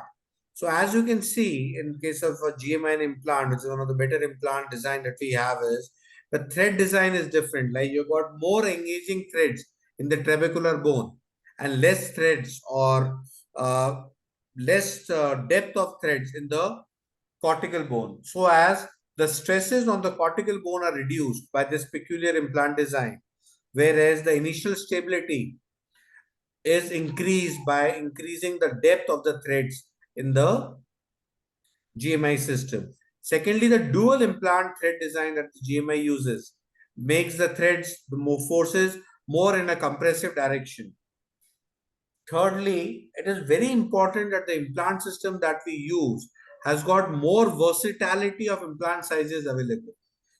S2: So as you can see, in case of a GMI implant, which is one of the better implant design that we have, is the thread design is different. Like you've got more engaging threads in the trabecular bone and less threads or less depth of threads in the cortical bone. So as the stresses on the cortical bone are reduced by this peculiar implant design, whereas the initial stability is increased by increasing the depth of the threads in the GMI system. Secondly, the dual implant thread design that the GMI uses makes the threads, the more forces, more in a compressive direction. Thirdly, it is very important that the implant system that we use has got more versatility of implant sizes available.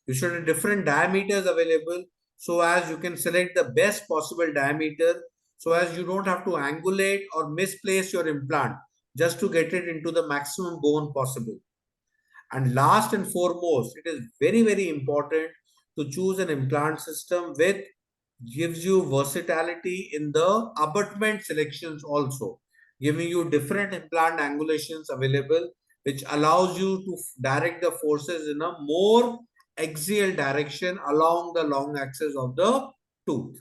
S2: You should have different diameters available so as you can select the best possible diameter, so as you don't have to angulate or misplace your implant just to get it into the maximum bone possible. And last and foremost, it is very, very important to choose an implant system with gives you versatility in the abutment selections also, giving you different implant angulations available, which allows you to direct the forces in a more axial direction along the long axis of the tooth.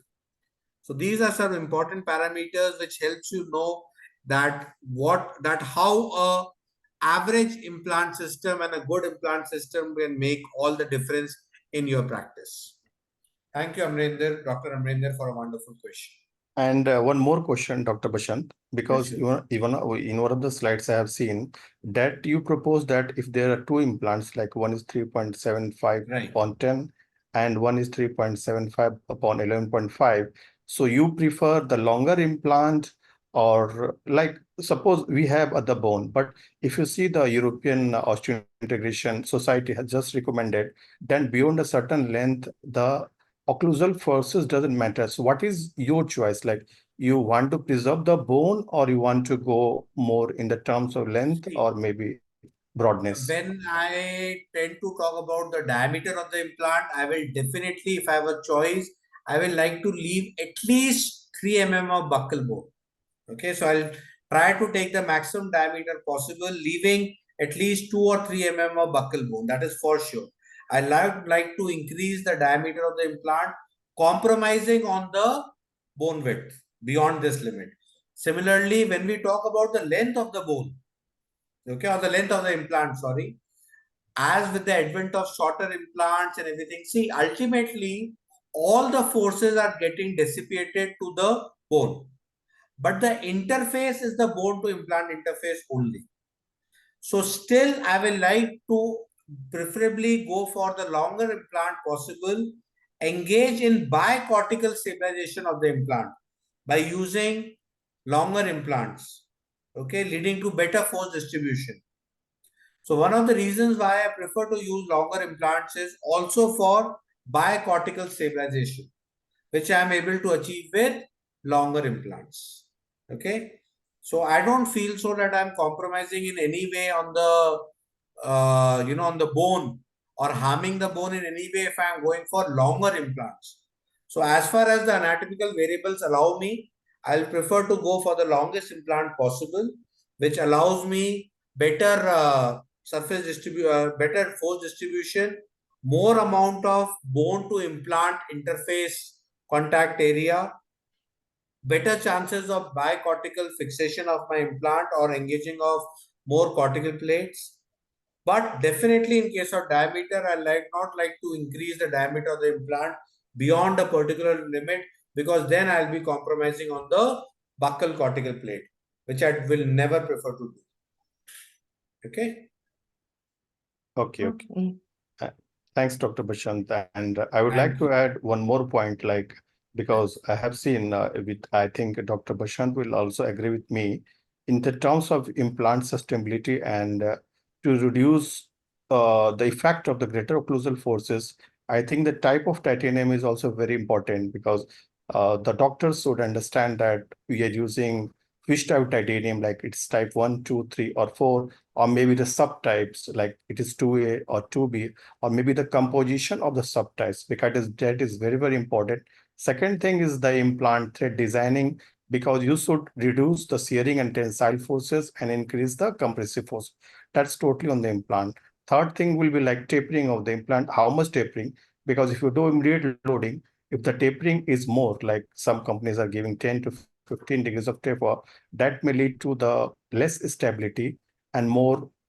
S2: So these are some important parameters which helps you know that how a average implant system and a good implant system can make all the difference in your practice. Thank you, Amrinder, Dr. Amrinder, for a wonderful question.
S3: And one more question, Dr. Bashant, because
S2: Yes,
S3: even in one of the slides I have seen that you propose that if there are two implants, like one is 3.75
S2: right.
S3: upon 10 and one is 3.75 upon 11.5. So you prefer the longer implant, or like suppose we have other bone, but if you see the European Osteointegration Society has just recommended, then beyond a certain length, the occlusal forces doesn't matter. So what is your choice? Like you want to preserve the bone or you want to go more in the terms of length or maybe broadness?
S2: When I tend to talk about the diameter of the implant, I will definitely, if I have a choice, I will like to leave at least 3 mm of buccal bone. Okay, so I'll try to take the maximum diameter possible, leaving at least 2 or 3 mm of buccal bone. That is for sure. I like to increase the diameter of the implant, compromising on the bone width beyond this limit. Similarly, when we talk about the length of the bone, okay, or the length of the implant, sorry, as with the advent of shorter implants and everything, see, ultimately, all the forces are getting dissipated to the bone. But the interface is the bone to implant interface only. So still, I will like to preferably go for the longer implant possible, engage in bicortical stabilization of the implant by using longer implants, okay, leading to better force distribution. So one of the reasons why I prefer to use longer implants is also for bicortical stabilization, which I am able to achieve with longer implants. Okay, so I don't feel so that I'm compromising in any way on the on the bone or harming the bone in any way if I'm going for longer implants. So as far as the anatomical variables allow me, I'll prefer to go for the longest implant possible, which allows me better better force distribution, more amount of bone to implant interface contact area, better chances of bicortical fixation of my implant or engaging of more cortical plates. But definitely in case of diameter, I not like to increase the diameter of the implant beyond a particular limit, because then I'll be compromising on the buccal cortical plate. which I will never prefer to do. Okay.
S3: Okay. Thanks, Dr. Bashant. And I would
S2: Thank
S3: like to add one more point, like, because I have seen I think Dr. Bashant will also agree with me in the terms of implant sustainability and to reduce the effect of the greater occlusal forces. I think the type of titanium is also very important because the doctors should understand that we are using which type of titanium, like it's type 1, 2, 3, or 4, or maybe the subtypes, like it is 2A or 2B, or maybe the composition of the subtypes, because that is very, very important. Second thing is the implant thread designing, because you should reduce the shearing and tensile forces and increase the compressive force. That's totally on the implant. Third thing will be like tapering of the implant. How much tapering? Because if you do immediate loading, if the tapering is more, like some companies are giving 10 to 15 degrees of taper, that may lead to the less stability and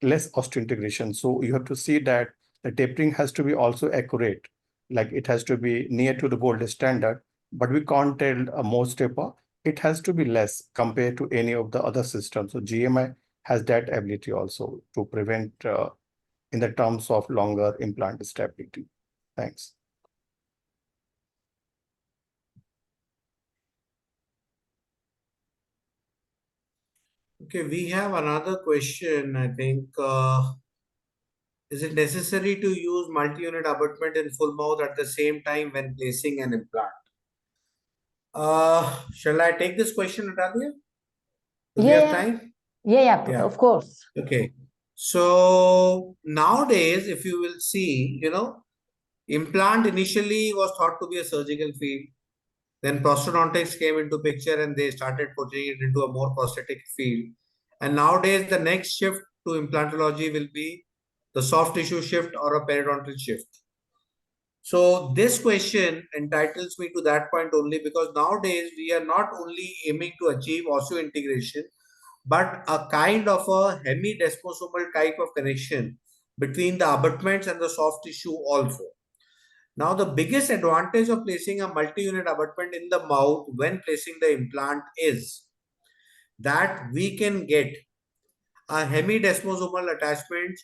S3: less osseointegration. So you have to see that the tapering has to be also accurate, like it has to be near to the gold standard, but we can't tell a most taper. It has to be less compared to any of the other systems. So GMI has that ability also to prevent in the terms of longer implant stability. Thanks.
S2: Okay, we have another question. I think, is it necessary to use multi-unit abutment in full mouth at the same time when placing an implant? Shall I take this question, Natalia? Do we have time?
S1: Yeah, of course.
S2: Okay. So nowadays, if you will see, implant initially was thought to be a surgical field. Then prosthodontics came into picture and they started putting it into a more prosthetic field. And nowadays, the next shift to implantology will be the soft tissue shift or a periodontal shift. So this question entitles me to that point only because nowadays we are not only aiming to achieve osseointegration, but a kind of a hemidesmosomal type of connection between the abutments and the soft tissue also. Now, the biggest advantage of placing a multi-unit abutment in the mouth when placing the implant is that we can get a hemidesmosomal attachment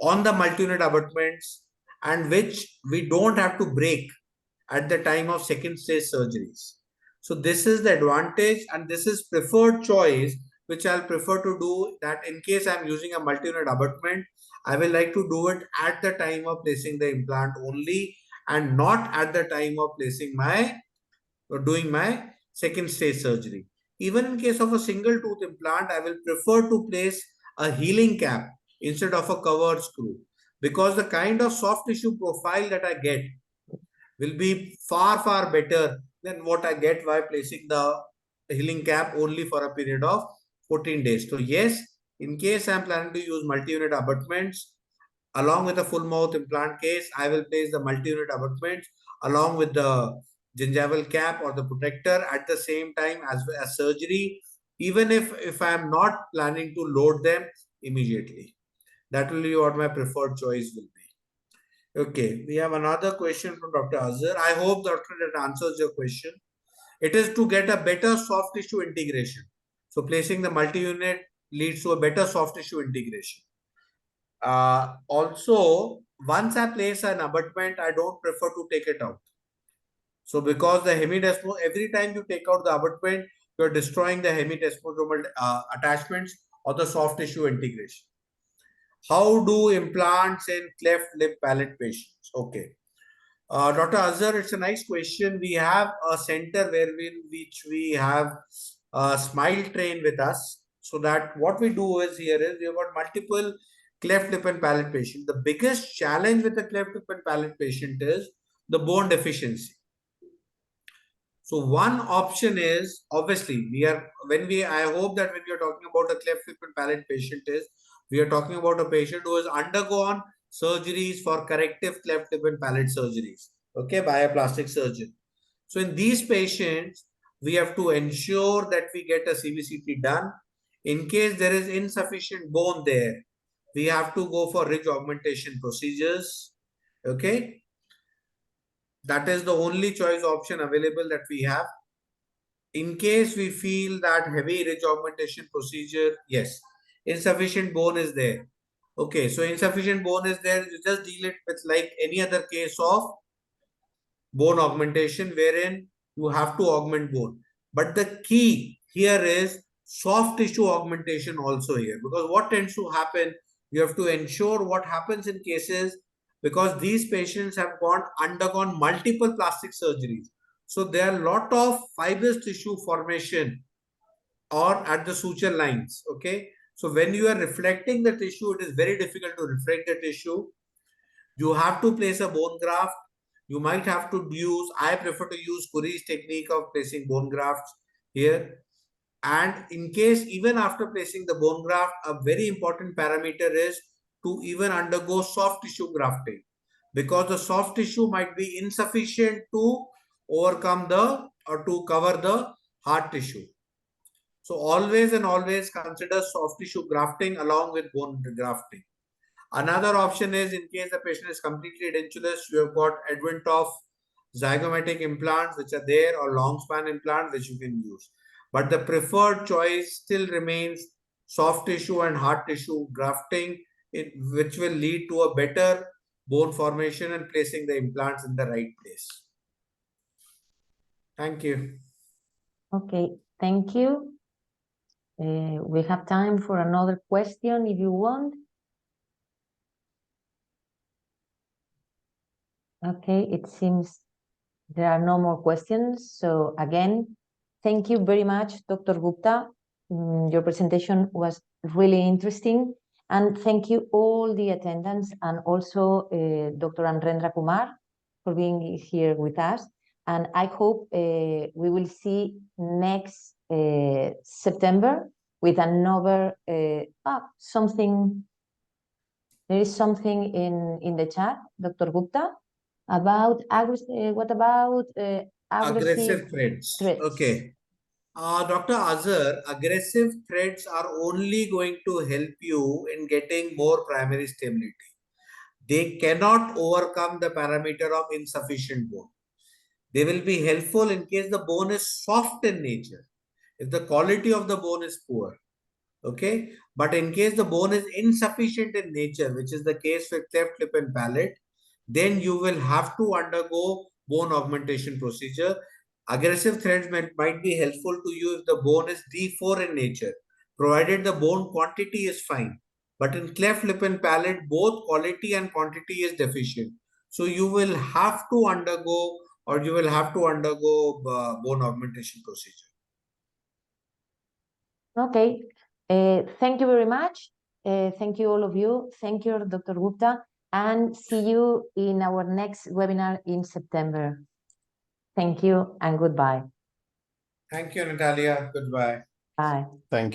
S2: on the multi-unit abutments and which we don't have to break at the time of second stage surgeries. So this is the advantage and this is preferred choice which I'll prefer to do, that in case I'm using a multi-unit abutment, I will like to do it at the time of placing the implant only and not at the time of placing doing my second stage surgery. Even in case of a single tooth implant, I will prefer to place a healing cap instead of a covered screw because the kind of soft tissue profile that I get will be far, far better than what I get by placing the healing cap only for a period of 14 days. So yes, in case I'm planning to use multi-unit abutments, along with a full mouth implant case, I will place the multi-unit abutments along with the gingival cap or the protector at the same time as surgery, even if I am not planning to load them immediately. That will be what my preferred choice will be. Okay, we have another question from Dr. Azhar. I hope, doctor, that answers your question. It is to get a better soft tissue integration. So placing the multi-unit leads to a better soft tissue integration. Also, once I place an abutment, I don't prefer to take it out. So because the hemidesmo, every time you take out the abutment, you're destroying the hemidesmosomal attachments or the soft tissue integration. How do implants in cleft lip palate patients? Okay. Dr. Azhar, it's a nice question. We have a center which we have a smile train with us. So that what we do is we have got multiple cleft lip and palate patients. The biggest challenge with the cleft lip and palate patient is the bone deficiency. So one option is obviously I hope that when we are talking about a cleft lip and palate patient is we are talking about a patient who has undergone surgeries for corrective cleft lip and palate surgeries, okay, by a plastic surgeon. So in these patients, we have to ensure that we get a CBCT done. In case there is insufficient bone there, we have to go for ridge augmentation procedures, okay. That is the only choice option available that we have. In case we feel that heavy ridge augmentation procedure, yes, insufficient bone is there. Okay, so insufficient bone is there, you just deal it with like any other case of bone augmentation wherein you have to augment bone. But the key here is soft tissue augmentation also here, because what tends to happen, you have to ensure what happens in cases, because these patients have undergone multiple plastic surgeries. So there are a lot of fibrous tissue formation or at the suture lines. Okay. So when you are reflecting the tissue, it is very difficult to reflect the tissue. You have to place a bone graft. You might have to use, I prefer to use Curie's technique of placing bone grafts here. And in case, even after placing the bone graft, a very important parameter is to even undergo soft tissue grafting, because the soft tissue might be insufficient to overcome the or to cover the hard tissue. So always and always consider soft tissue grafting along with bone grafting. Another option is, in case the patient is completely edentulous, you have got advent of zygomatic implants which are there, or long span implants which you can use. But the preferred choice still remains soft tissue and hard tissue grafting, which will lead to a better bone formation and placing the implants in the right place. Thank you.
S1: Okay, thank you. We have time for another question if you want. Okay, it seems there are no more questions. So again, thank you very much, Dr. Gupta. Your presentation was really interesting. And thank you all the attendants, and also Dr. Amrendra Kumar for being here with us. And I hope we will see next September with another something. There is something in the chat, Dr. Gupta, about what about aggressive
S2: threads.
S1: threats?
S2: Okay. Dr. Azhar, aggressive threads are only going to help you in getting more primary stability. They cannot overcome the parameter of insufficient bone. They will be helpful in case the bone is soft in nature, if the quality of the bone is poor. Okay. But in case the bone is insufficient in nature, which is the case with cleft lip and palate, then you will have to undergo bone augmentation procedure. Aggressive threads might be helpful to you if the bone is D4 in nature, provided the bone quantity is fine. But in cleft lip and palate, both quality and quantity is deficient. So you will have to undergo bone augmentation procedure.
S1: Okay. Thank you very much. Thank you all of you. Thank you, Dr. Gupta, and see you in our next webinar in September. Thank you and goodbye.
S2: Thank you, Natalia. Goodbye.
S1: Bye.
S3: Thank you.